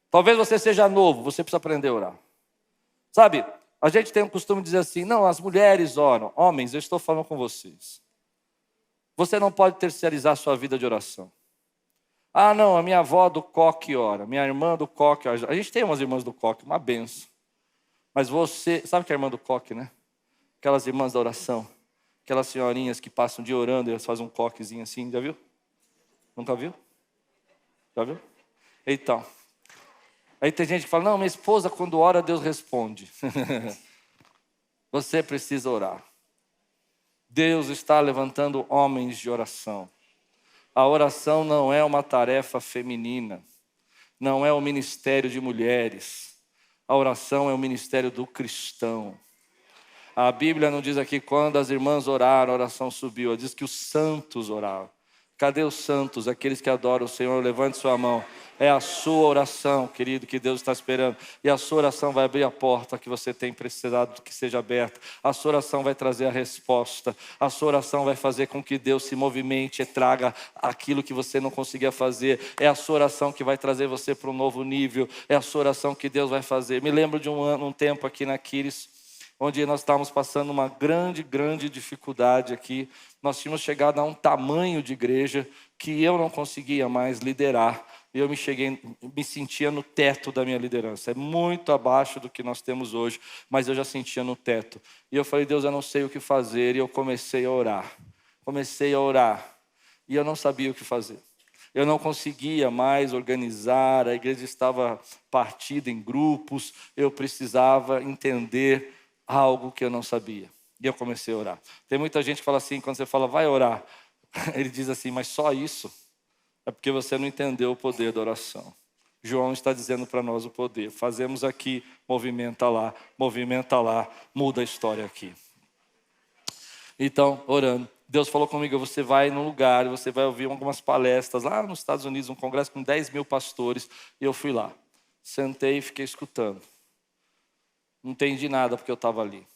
Talvez você seja novo, você precisa aprender a orar. Sabe, a gente tem o costume de dizer assim, não, as mulheres oram. Homens, eu estou falando com vocês. Você não pode terceirizar a sua vida de oração. Ah, não, a minha avó do coque ora, minha irmã do coque ora. A gente tem umas irmãs do coque, uma benção. Mas você, sabe o que é a irmã do coque, né? Aquelas irmãs da oração. Aquelas senhorinhas que passam o dia orando e elas fazem um coquezinho assim, já viu? Nunca viu? Já viu? Então, aí tem gente que fala, não, minha esposa quando ora Deus responde. Você precisa orar. Deus está levantando homens de oração. A oração não é uma tarefa feminina, não é o ministério de mulheres. A oração é o ministério do cristão. A Bíblia não diz aqui quando as irmãs oraram, a oração subiu. Ela diz que os santos oraram. Cadê os santos, aqueles que adoram o Senhor? Levante sua mão. É a sua oração, querido, que Deus está esperando. E a sua oração vai abrir a porta que você tem precisado que seja aberta. A sua oração vai trazer a resposta. A sua oração vai fazer com que Deus se movimente e traga aquilo que você não conseguia fazer. É a sua oração que vai trazer você para um novo nível. É a sua oração que Deus vai fazer. Me lembro de um tempo aqui na Quiris, onde nós estávamos passando uma grande dificuldade aqui. Nós tínhamos chegado a um tamanho de igreja que eu não conseguia mais liderar. E eu me sentia no teto da minha liderança. É muito abaixo do que nós temos hoje, mas eu já sentia no teto. E eu falei, Deus, eu não sei o que fazer. E eu comecei a orar. E eu não sabia o que fazer. Eu não conseguia mais organizar, a igreja estava partida em grupos, eu precisava entender algo que eu não sabia. E eu comecei a orar. Tem muita gente que fala assim, quando você fala, vai orar. Ele diz assim, mas só isso? É porque você não entendeu o poder da oração. João está dizendo para nós o poder. Fazemos aqui, movimenta lá, muda a história aqui. Então, orando. Deus falou comigo, você vai num lugar, você vai ouvir algumas palestras, lá nos Estados Unidos, um congresso com 10 mil pastores, e eu fui lá. Sentei e fiquei escutando. Não entendi nada porque eu estava ali.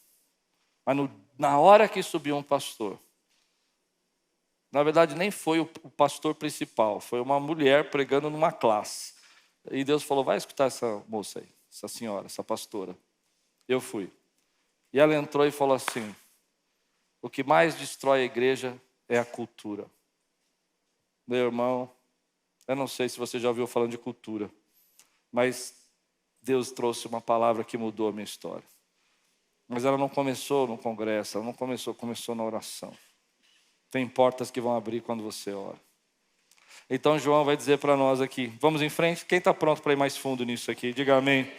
Mas na hora que subiu um pastor, na verdade nem foi o pastor principal, foi uma mulher pregando numa classe. E Deus falou, vai escutar essa moça aí, essa senhora, essa pastora. Eu fui. E ela entrou e falou assim, o que mais destrói a igreja é a cultura. Meu irmão, eu não sei se você já ouviu falando de cultura, mas Deus trouxe uma palavra que mudou a minha história. Mas ela não começou no congresso, ela não começou na oração. Tem portas que vão abrir quando você ora. Então João vai dizer para nós aqui, vamos em frente? Quem está pronto para ir mais fundo nisso aqui? Diga amém.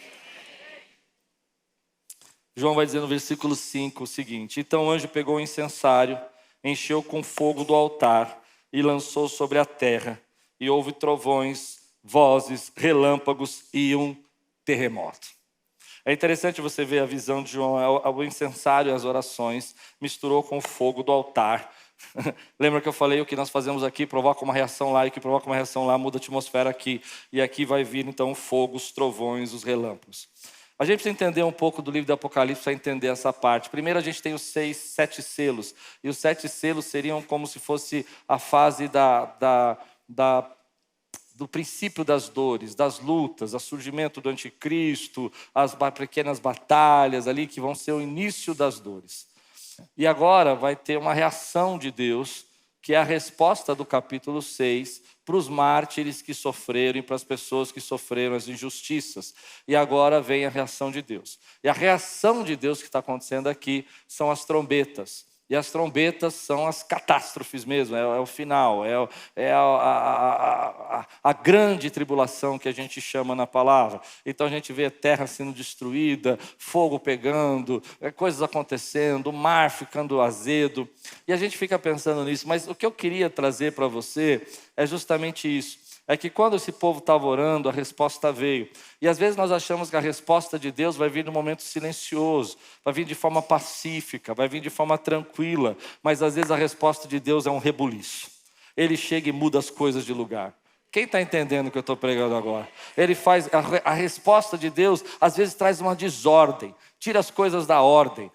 João vai dizer no versículo 5 o seguinte, então o anjo pegou o incensário, encheu com fogo do altar e lançou sobre a terra. E houve trovões, vozes, relâmpagos e um terremoto. É interessante você ver a visão de João, o incensário e as orações, misturou com o fogo do altar. Lembra que eu falei o que nós fazemos aqui, provoca uma reação lá, e o que provoca uma reação lá, muda a atmosfera aqui. E aqui vai vir então o fogo, os trovões, os relâmpagos. A gente precisa entender um pouco do livro do Apocalipse para entender essa parte. Primeiro a gente tem os 7 selos. E os 7 selos seriam como se fosse a fase do princípio das dores, das lutas, o surgimento do anticristo, as pequenas batalhas ali que vão ser o início das dores. E agora vai ter uma reação de Deus, que é a resposta do capítulo 6, para os mártires que sofreram e para as pessoas que sofreram as injustiças. E agora vem a reação de Deus. E a reação de Deus que está acontecendo aqui são as trombetas. E as trombetas são as catástrofes mesmo, é o final, é a grande tribulação que a gente chama na palavra. Então a gente vê a terra sendo destruída, fogo pegando, coisas acontecendo, o mar ficando azedo. E a gente fica pensando nisso, mas o que eu queria trazer para você é justamente isso. É que quando esse povo estava orando, a resposta veio. E às vezes nós achamos que a resposta de Deus vai vir num momento silencioso, vai vir de forma pacífica, vai vir de forma tranquila. Mas às vezes a resposta de Deus é um rebuliço. Ele chega e muda as coisas de lugar. Quem está entendendo o que eu estou pregando agora? Ele faz, a resposta de Deus às vezes traz uma desordem, tira as coisas da ordem,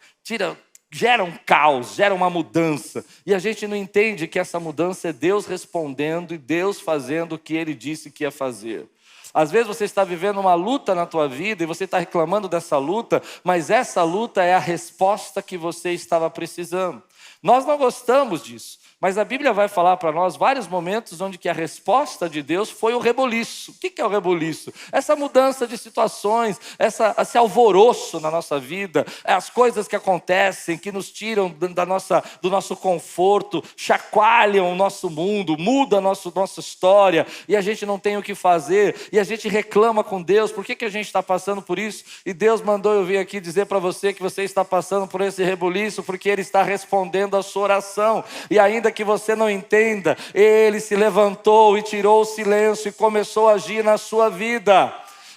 gera um caos, gera uma mudança. E a gente não entende que essa mudança é Deus respondendo e Deus fazendo o que Ele disse que ia fazer. Às vezes você está vivendo uma luta na tua vida e você está reclamando dessa luta, mas essa luta é a resposta que você estava precisando. Nós não gostamos disso. Mas a Bíblia vai falar para nós vários momentos onde que a resposta de Deus foi o reboliço. O que é o reboliço? Essa mudança de situações, esse alvoroço na nossa vida, as coisas que acontecem, que nos tiram do nosso conforto, chacoalham o nosso mundo, mudam a nossa história, e a gente não tem o que fazer, e a gente reclama com Deus, por que a gente está passando por isso? E Deus mandou eu vir aqui dizer para você que você está passando por esse reboliço, porque Ele está respondendo a sua oração, e ainda que você não entenda, Ele se levantou e tirou o silêncio e começou a agir na sua vida.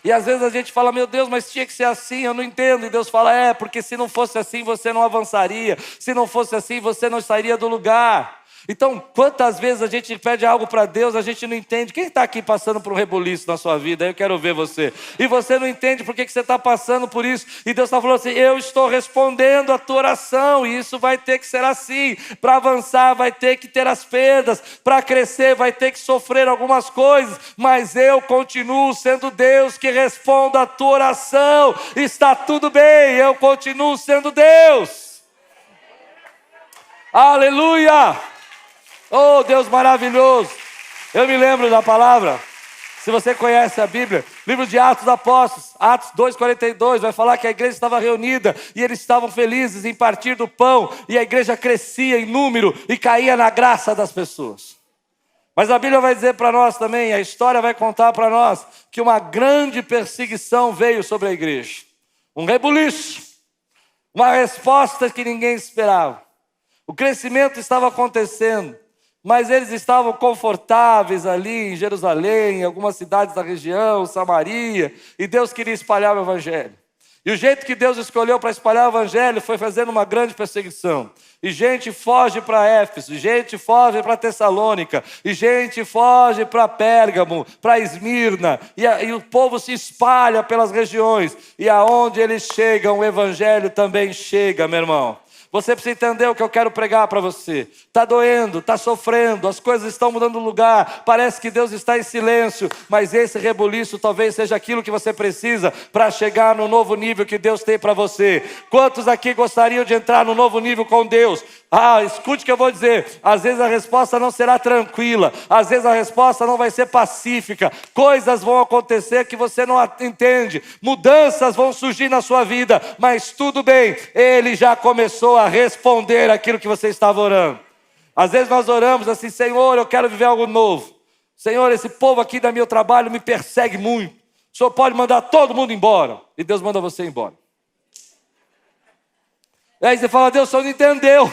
E às vezes a gente fala, meu Deus, mas tinha que ser assim, eu não entendo. E Deus fala, porque se não fosse assim você não avançaria, se não fosse assim você não sairia do lugar. Então, quantas vezes a gente pede algo para Deus, a gente não entende. Quem está aqui passando por um reboliço na sua vida? Eu quero ver você. E você não entende por que você está passando por isso. E Deus está falando assim, eu estou respondendo a tua oração. E isso vai ter que ser assim. Para avançar vai ter que ter as perdas. Para crescer vai ter que sofrer algumas coisas. Mas eu continuo sendo Deus que responde a tua oração. Está tudo bem, eu continuo sendo Deus. Aleluia! Oh, Deus maravilhoso! Eu me lembro da palavra, se você conhece a Bíblia, livro de Atos dos Apóstolos, Atos 2,42, vai falar que a igreja estava reunida e eles estavam felizes em partir do pão, e a igreja crescia em número e caía na graça das pessoas. Mas a Bíblia vai dizer para nós também, a história vai contar para nós, que uma grande perseguição veio sobre a igreja. Um rebuliço, uma resposta que ninguém esperava. O crescimento estava acontecendo, mas eles estavam confortáveis ali em Jerusalém, em algumas cidades da região, Samaria, e Deus queria espalhar o evangelho. E o jeito que Deus escolheu para espalhar o evangelho foi fazendo uma grande perseguição. E gente foge para Éfeso, gente foge para Tessalônica, e gente foge para Pérgamo, para Esmirna, e o povo se espalha pelas regiões, e aonde eles chegam, o evangelho também chega, meu irmão. Você precisa entender o que eu quero pregar para você. Está doendo, está sofrendo, as coisas estão mudando de lugar, parece que Deus está em silêncio, mas esse rebuliço talvez seja aquilo que você precisa para chegar no novo nível que Deus tem para você. Quantos aqui gostariam de entrar no novo nível com Deus? Escute o que eu vou dizer. Às vezes a resposta não será tranquila, às vezes a resposta não vai ser pacífica, coisas vão acontecer que você não entende, mudanças vão surgir na sua vida, mas tudo bem, Ele já começou a responder aquilo que você estava orando. Às vezes nós oramos assim, Senhor, eu quero viver algo novo. Senhor, esse povo aqui do meu trabalho me persegue muito. O Senhor pode mandar todo mundo embora. E Deus manda você embora. E aí você fala, Deus, o Senhor não entendeu.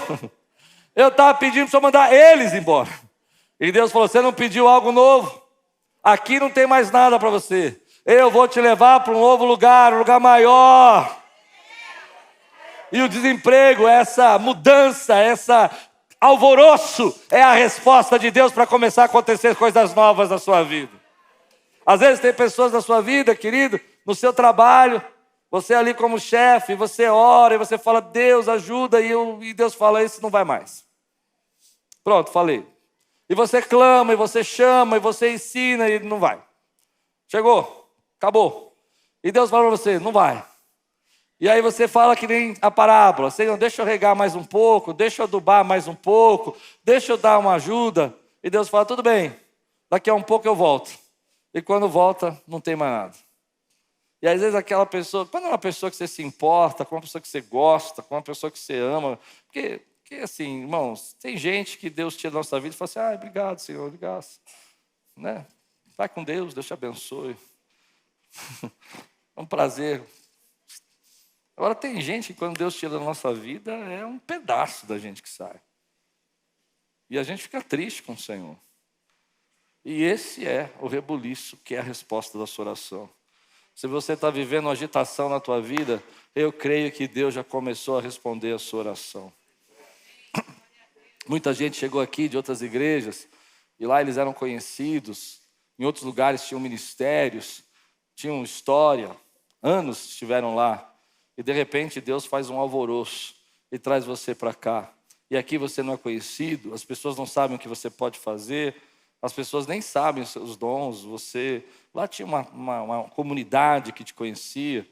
Eu estava pedindo para o Senhor mandar eles embora. E Deus falou, você não pediu algo novo? Aqui não tem mais nada para você. Eu vou te levar para um novo lugar, um lugar maior. E o desemprego, essa mudança, essa alvoroço é a resposta de Deus para começar a acontecer coisas novas na sua vida. Às vezes tem pessoas na sua vida, querido, no seu trabalho, você ali como chefe, você ora e você fala, Deus ajuda, e Deus fala, isso não vai mais. Pronto, falei. E você clama, e você chama, e você ensina, e não vai. Chegou, acabou. E Deus fala para você, não vai. E aí você fala que nem a parábola, Senhor, deixa eu regar mais um pouco, deixa eu adubar mais um pouco, deixa eu dar uma ajuda. E Deus fala, tudo bem, daqui a um pouco eu volto. E quando volta, não tem mais nada. E às vezes aquela pessoa, quando é uma pessoa que você se importa, com uma pessoa que você gosta, com uma pessoa que você ama, porque Porque assim, irmãos, tem gente que Deus tira da nossa vida e fala assim, obrigado, Senhor, obrigado. Né? Vai com Deus, Deus te abençoe. É um prazer. Agora tem gente que quando Deus tira da nossa vida, é um pedaço da gente que sai. E a gente fica triste com o Senhor. E esse é o rebuliço que é a resposta da sua oração. Se você está vivendo uma agitação na tua vida, eu creio que Deus já começou a responder a sua oração. Muita gente chegou aqui de outras igrejas, e lá eles eram conhecidos, em outros lugares tinham ministérios, tinham história, anos estiveram lá, e de repente Deus faz um alvoroço e traz você para cá. E aqui você não é conhecido, as pessoas não sabem o que você pode fazer, as pessoas nem sabem os seus dons. Lá tinha uma comunidade que te conhecia,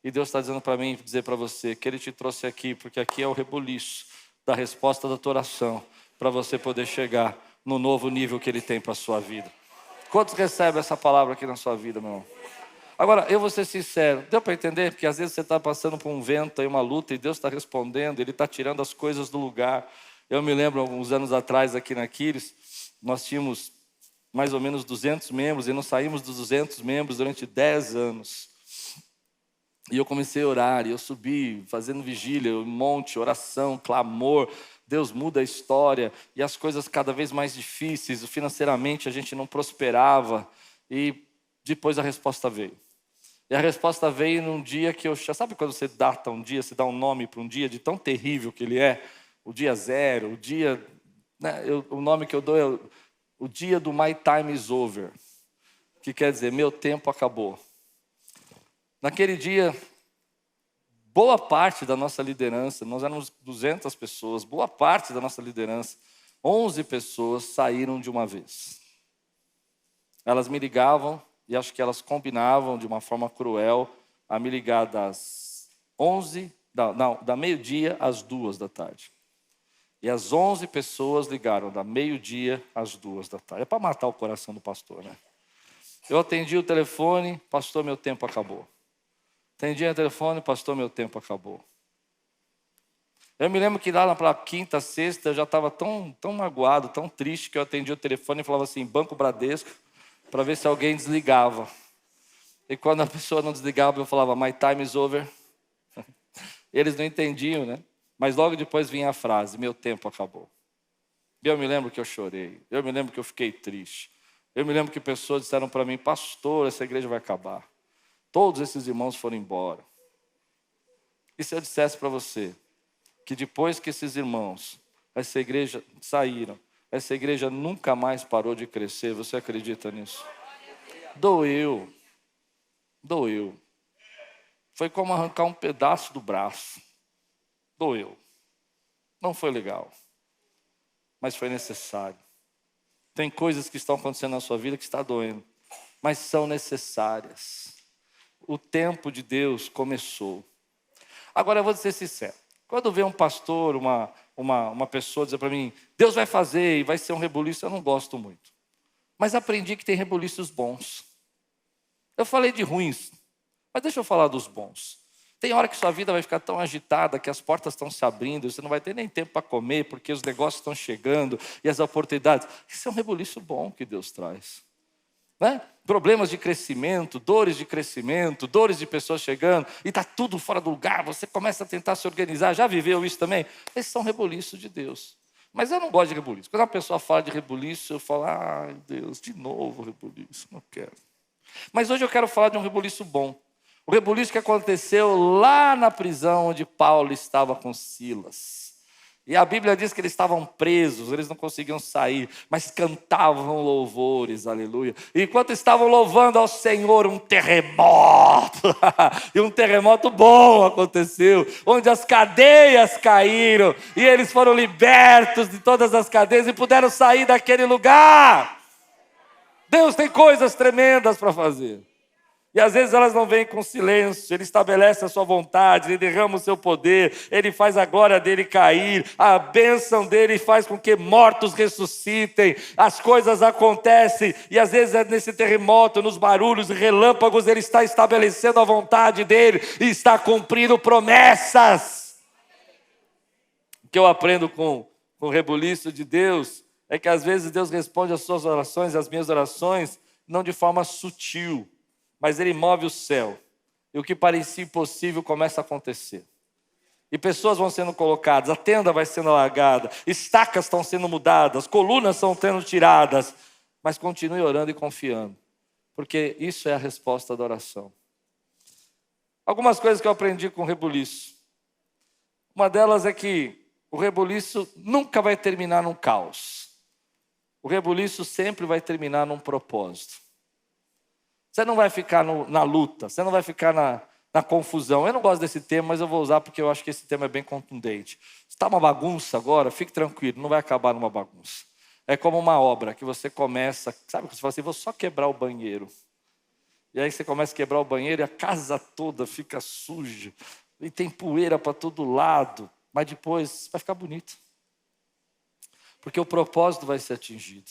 e Deus está dizendo para mim, dizer para você, que Ele te trouxe aqui, porque aqui é o rebuliço da resposta da tua oração, para você poder chegar no novo nível que Ele tem para a sua vida. Quantos recebem essa palavra aqui na sua vida, meu irmão? Agora, eu vou ser sincero, deu para entender? Porque às vezes você está passando por um vento, uma luta, e Deus está respondendo, Ele está tirando as coisas do lugar. Eu me lembro, alguns anos atrás, aqui na Quiris, nós tínhamos mais ou menos 200 membros, e nós saímos dos 200 membros durante 10 anos. E eu comecei a orar, e eu subi, fazendo vigília, um monte, oração, clamor. Deus muda a história, e as coisas cada vez mais difíceis, financeiramente a gente não prosperava, e depois a resposta veio. E a resposta veio num dia que sabe quando você data um dia, você dá um nome para um dia, de tão terrível que ele é? O dia zero, o dia, né, o nome que eu dou é o dia do My Time is Over, que quer dizer, meu tempo acabou. Naquele dia, boa parte da nossa liderança, nós éramos 200 pessoas, boa parte da nossa liderança, 11 pessoas saíram de uma vez. Elas me ligavam, e acho que elas combinavam de uma forma cruel, a me ligar da meio-dia às 2h. E as 11 pessoas ligaram da meio-dia às 2h. É para matar o coração do pastor, né? Eu atendi o telefone, pastor, meu tempo acabou. Atendi o telefone, pastor, meu tempo acabou. Eu me lembro que lá para quinta, sexta, eu já estava tão magoado, tão triste, que eu atendi o telefone e falava assim, Banco Bradesco, para ver se alguém desligava. E quando a pessoa não desligava, eu falava, my time is over. Eles não entendiam, né? Mas logo depois vinha a frase, meu tempo acabou. E eu me lembro que eu chorei, eu me lembro que eu fiquei triste. Eu me lembro que pessoas disseram para mim, pastor, essa igreja vai acabar. Todos esses irmãos foram embora. E se eu dissesse para você, que depois que esses irmãos, essa igreja saíram, essa igreja nunca mais parou de crescer, você acredita nisso? Doeu. Foi como arrancar um pedaço do braço. Doeu. Não foi legal. Mas foi necessário. Tem coisas que estão acontecendo na sua vida que está doendo, mas são necessárias. O tempo de Deus começou. Agora eu vou ser sincero. Quando vem um pastor, uma pessoa dizer para mim, Deus vai fazer e vai ser um rebuliço, eu não gosto muito. Mas aprendi que tem rebuliços bons. Eu falei de ruins, mas deixa eu falar dos bons. Tem hora que sua vida vai ficar tão agitada, que as portas estão se abrindo, você não vai ter nem tempo para comer, porque os negócios estão chegando e as oportunidades. Isso é um rebuliço bom que Deus traz. Né? Problemas de crescimento, dores de pessoas chegando, e está tudo fora do lugar, você começa a tentar se organizar, já viveu isso também? Esses são rebuliços de Deus. Mas eu não gosto de rebuliço. Quando uma pessoa fala de rebuliço, eu falo, ai Deus, de novo rebuliço, não quero. Mas hoje eu quero falar de um rebuliço bom. O rebuliço que aconteceu lá na prisão onde Paulo estava com Silas. E a Bíblia diz que eles estavam presos, eles não conseguiam sair, mas cantavam louvores, aleluia. E enquanto estavam louvando ao Senhor, um terremoto, e um terremoto bom aconteceu, onde as cadeias caíram, e eles foram libertos de todas as cadeias e puderam sair daquele lugar. Deus tem coisas tremendas para fazer. E às vezes elas não vêm com silêncio, Ele estabelece a sua vontade, Ele derrama o seu poder, Ele faz a glória dEle cair, a bênção dEle faz com que mortos ressuscitem, as coisas acontecem, e às vezes é nesse terremoto, nos barulhos e relâmpagos, Ele está estabelecendo a vontade dEle, e está cumprindo promessas. O que eu aprendo com o rebuliço de Deus é que às vezes Deus responde às suas orações, às minhas orações, não de forma sutil, mas Ele move o céu. E o que parecia impossível começa a acontecer. E pessoas vão sendo colocadas, a tenda vai sendo alargada, estacas estão sendo mudadas, colunas estão sendo tiradas. Mas continue orando e confiando, porque isso é a resposta da oração. Algumas coisas que eu aprendi com o rebuliço. Uma delas é que o rebuliço nunca vai terminar num caos. O rebuliço sempre vai terminar num propósito. Você não vai ficar na luta, você não vai ficar na confusão. Eu não gosto desse tema, mas eu vou usar porque eu acho que esse tema é bem contundente. Se está uma bagunça agora, fique tranquilo, não vai acabar numa bagunça. É como uma obra que você começa, sabe, que você fala assim, vou só quebrar o banheiro. E aí você começa a quebrar o banheiro e a casa toda fica suja. E tem poeira para todo lado. Mas depois vai ficar bonito. Porque o propósito vai ser atingido.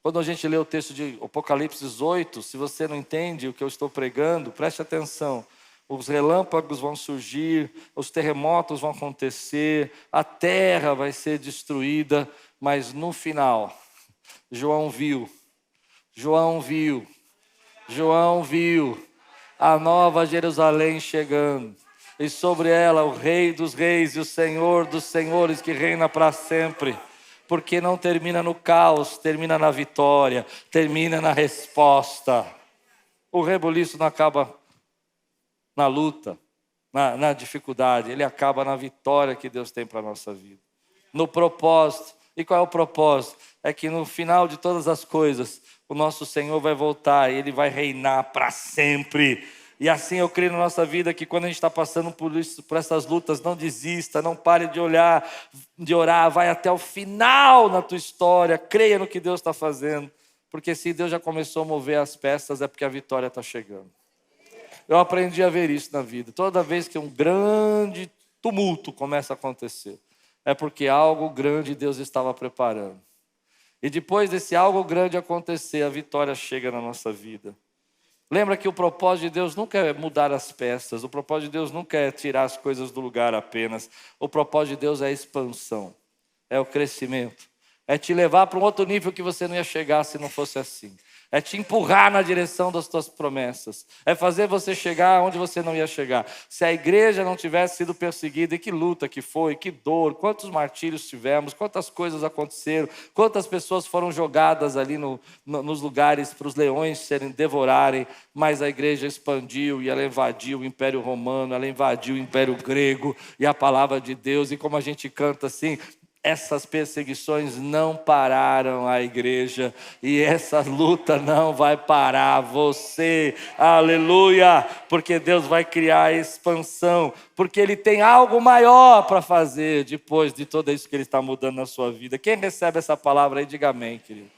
Quando a gente lê o texto de Apocalipse 8, se você não entende o que eu estou pregando, preste atenção. Os relâmpagos vão surgir, os terremotos vão acontecer, a terra vai ser destruída, mas no final, João viu a nova Jerusalém chegando. E sobre ela o Rei dos Reis e o Senhor dos Senhores que reina para sempre. Porque não termina no caos, termina na vitória, termina na resposta. O rebuliço não acaba na luta, na dificuldade, ele acaba na vitória que Deus tem para a nossa vida. No propósito. E qual é o propósito? É que no final de todas as coisas, o nosso Senhor vai voltar e Ele vai reinar para sempre. E assim eu creio na nossa vida que quando a gente está passando por isso, por essas lutas, não desista, não pare de olhar, de orar, vai até o final na tua história, creia no que Deus está fazendo, porque se Deus já começou a mover as peças é porque a vitória está chegando. Eu aprendi a ver isso na vida. Toda vez que um grande tumulto começa a acontecer, é porque algo grande Deus estava preparando. E depois desse algo grande acontecer, a vitória chega na nossa vida. Lembra que o propósito de Deus nunca é mudar as peças, o propósito de Deus nunca é tirar as coisas do lugar apenas. O propósito de Deus é a expansão, é o crescimento, é te levar para um outro nível que você não ia chegar se não fosse assim. É te empurrar na direção das tuas promessas. É fazer você chegar onde você não ia chegar. Se a igreja não tivesse sido perseguida, e que luta que foi, que dor, quantos martírios tivemos, quantas coisas aconteceram, quantas pessoas foram jogadas ali nos lugares para os leões serem devorarem, mas a igreja expandiu e ela invadiu o Império Romano, ela invadiu o Império Grego e a palavra de Deus, e como a gente canta assim, essas perseguições não pararam a igreja e essa luta não vai parar você, aleluia, porque Deus vai criar a expansão, porque Ele tem algo maior para fazer depois de tudo isso que Ele está mudando na sua vida. Quem recebe essa palavra aí, diga amém, querido.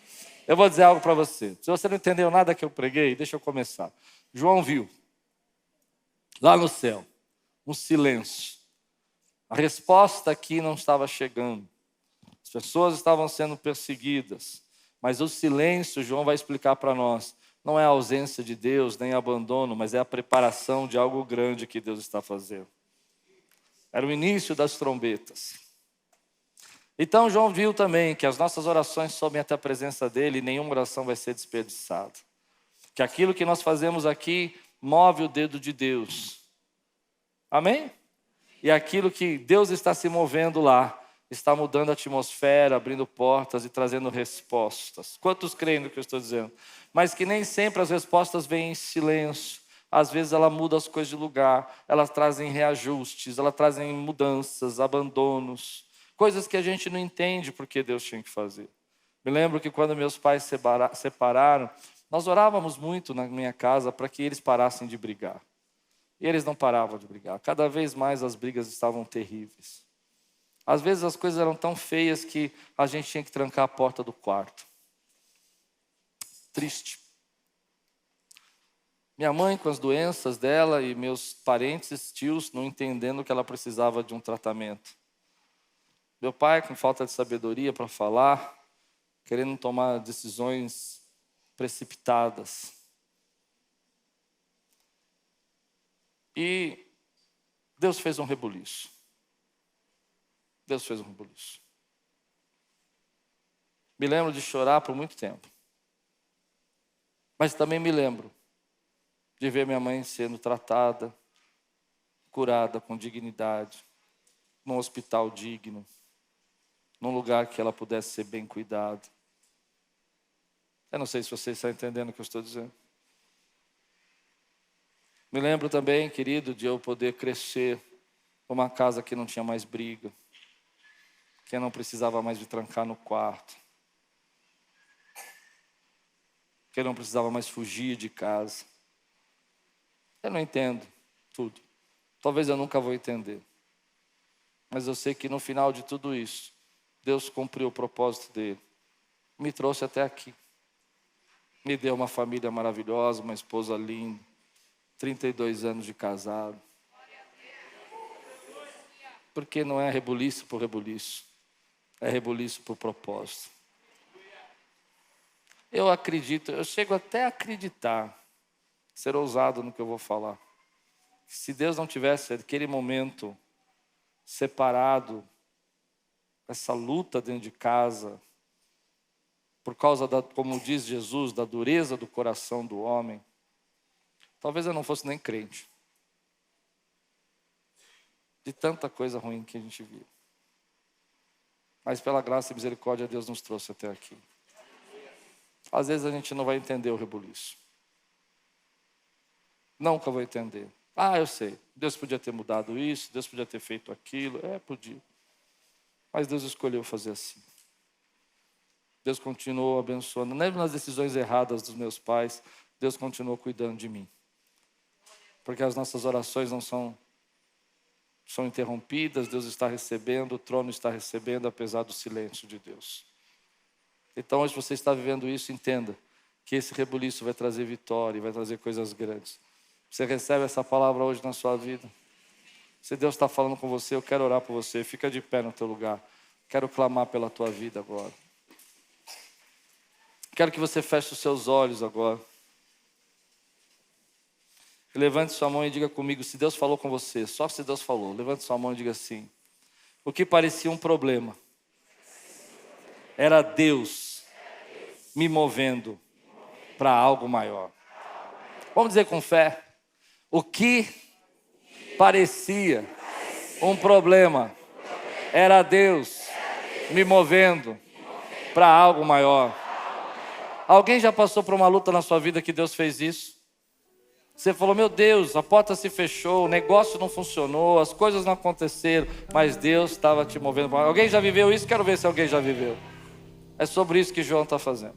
Eu vou dizer algo para você, se você não entendeu nada que eu preguei, deixa eu começar. João viu, lá no céu, um silêncio, a resposta aqui não estava chegando. As pessoas estavam sendo perseguidas, mas o silêncio, João vai explicar para nós, não é a ausência de Deus, nem abandono, mas é a preparação de algo grande que Deus está fazendo. Era o início das trombetas. Então João viu também que as nossas orações sobem até a presença dele e nenhuma oração vai ser desperdiçada. Que aquilo que nós fazemos aqui move o dedo de Deus. Amém? E aquilo que Deus está se movendo lá, está mudando a atmosfera, abrindo portas e trazendo respostas. Quantos creem no que eu estou dizendo? Mas que nem sempre as respostas vêm em silêncio. Às vezes ela muda as coisas de lugar, elas trazem reajustes, elas trazem mudanças, abandonos, coisas que a gente não entende porque Deus tinha que fazer. Me lembro que quando meus pais separaram, nós orávamos muito na minha casa para que eles parassem de brigar. E eles não paravam de brigar. Cada vez mais as brigas estavam terríveis. Às vezes as coisas eram tão feias que a gente tinha que trancar a porta do quarto. Triste. Minha mãe com as doenças dela e meus parentes, tios, não entendendo que ela precisava de um tratamento. Meu pai com falta de sabedoria para falar, querendo tomar decisões precipitadas. E Deus fez um rebuliço. Deus fez um rebuliço. Me lembro de chorar por muito tempo. Mas também me lembro de ver minha mãe sendo tratada, curada com dignidade, num hospital digno, num lugar que ela pudesse ser bem cuidada. Eu não sei se você está entendendo o que eu estou dizendo. Me lembro também, querido, de eu poder crescer numa casa que não tinha mais briga, que eu não precisava mais me trancar no quarto, que eu não precisava mais fugir de casa. Eu não entendo tudo. Talvez eu nunca vou entender. Mas eu sei que no final de tudo isso, Deus cumpriu o propósito dele. Me trouxe até aqui. Me deu uma família maravilhosa, uma esposa linda. 32 anos de casado. Porque não é rebuliço por rebuliço. É rebuliço por propósito. Eu acredito, eu chego até a acreditar, ser ousado no que eu vou falar. Se Deus não tivesse aquele momento separado, essa luta dentro de casa, por causa da, como diz Jesus, da dureza do coração do homem, talvez eu não fosse nem crente. De tanta coisa ruim que a gente viu. Mas pela graça e misericórdia, Deus nos trouxe até aqui. Às vezes a gente não vai entender o rebuliço. Nunca vou entender. Eu sei. Deus podia ter mudado isso, Deus podia ter feito aquilo. Podia. Mas Deus escolheu fazer assim. Deus continuou abençoando. Mesmo nas decisões erradas dos meus pais, Deus continuou cuidando de mim. Porque as nossas orações não são interrompidas, Deus está recebendo, o trono está recebendo, apesar do silêncio de Deus. Então, hoje você está vivendo isso, entenda que esse rebuliço vai trazer vitória, vai trazer coisas grandes. Você recebe essa palavra hoje na sua vida? Se Deus está falando com você, eu quero orar por você. Fica de pé no teu lugar. Quero clamar pela tua vida agora. Quero que você feche os seus olhos agora. Levante sua mão e diga comigo, se Deus falou com você, só se Deus falou, levante sua mão e diga assim: o que parecia um problema, era Deus me movendo para algo maior. Vamos dizer com fé, o que parecia um problema, era Deus me movendo para algo maior. Alguém já passou por uma luta na sua vida que Deus fez isso? Você falou, meu Deus, a porta se fechou, o negócio não funcionou, as coisas não aconteceram, mas Deus estava te movendo. Alguém já viveu isso? Quero ver se alguém já viveu. É sobre isso que João está fazendo.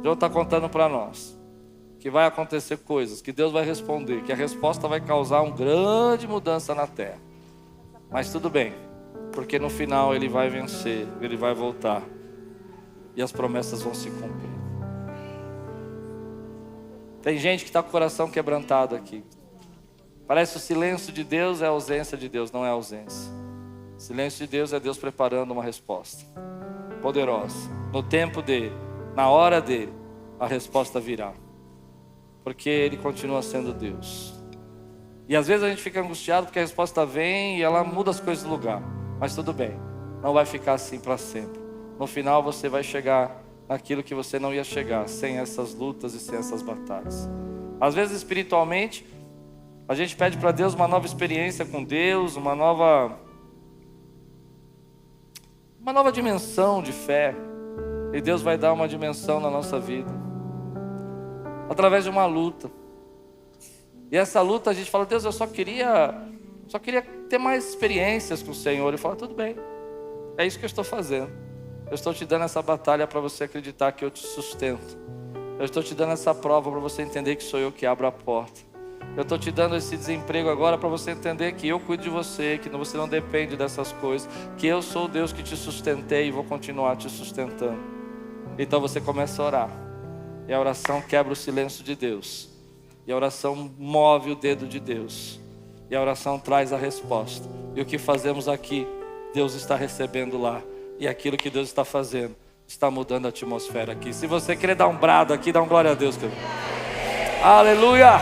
João está contando para nós que vai acontecer coisas, que Deus vai responder, que a resposta vai causar uma grande mudança na terra. Mas tudo bem, porque no final ele vai vencer, ele vai voltar e as promessas vão se cumprir. Tem gente que está com o coração quebrantado aqui. Parece que o silêncio de Deus é a ausência de Deus, não é a ausência. O silêncio de Deus é Deus preparando uma resposta poderosa. No tempo dele, na hora dele, a resposta virá. Porque ele continua sendo Deus. E às vezes a gente fica angustiado porque a resposta vem e ela muda as coisas do lugar. Mas tudo bem, não vai ficar assim para sempre. No final você vai chegar naquilo que você não ia chegar, sem essas lutas e sem essas batalhas. Às vezes espiritualmente, a gente pede para Deus uma nova experiência com Deus, uma nova dimensão de fé. E Deus vai dar uma dimensão na nossa vida, através de uma luta. E essa luta a gente fala, Deus, eu só queria ter mais experiências com o Senhor. Ele fala, tudo bem, é isso que eu estou fazendo. Eu estou te dando essa batalha para você acreditar que eu te sustento. Eu estou te dando essa prova para você entender que sou eu que abro a porta. Eu estou te dando esse desemprego agora para você entender que eu cuido de você, que você não depende dessas coisas, que eu sou o Deus que te sustentei e vou continuar te sustentando. Então você começa a orar. E a oração quebra o silêncio de Deus. E a oração move o dedo de Deus. E a oração traz a resposta. E o que fazemos aqui, Deus está recebendo lá. E aquilo que Deus está fazendo está mudando a atmosfera aqui. Se você querer dar um brado aqui, dá um glória a Deus, querido. Aleluia!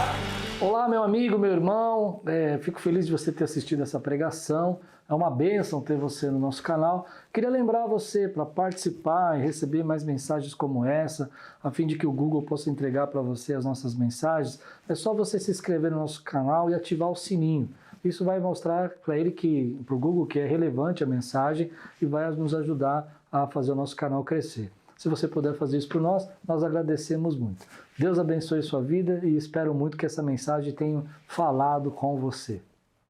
Olá, meu amigo, meu irmão. Fico feliz de você ter assistido essa pregação. É uma bênção ter você no nosso canal. Queria lembrar você para participar e receber mais mensagens como essa, a fim de que o Google possa entregar para você as nossas mensagens. É só você se inscrever no nosso canal e ativar o sininho. Isso vai mostrar para o Google que é relevante a mensagem e vai nos ajudar a fazer o nosso canal crescer. Se você puder fazer isso por nós, nós agradecemos muito. Deus abençoe sua vida e espero muito que essa mensagem tenha falado com você.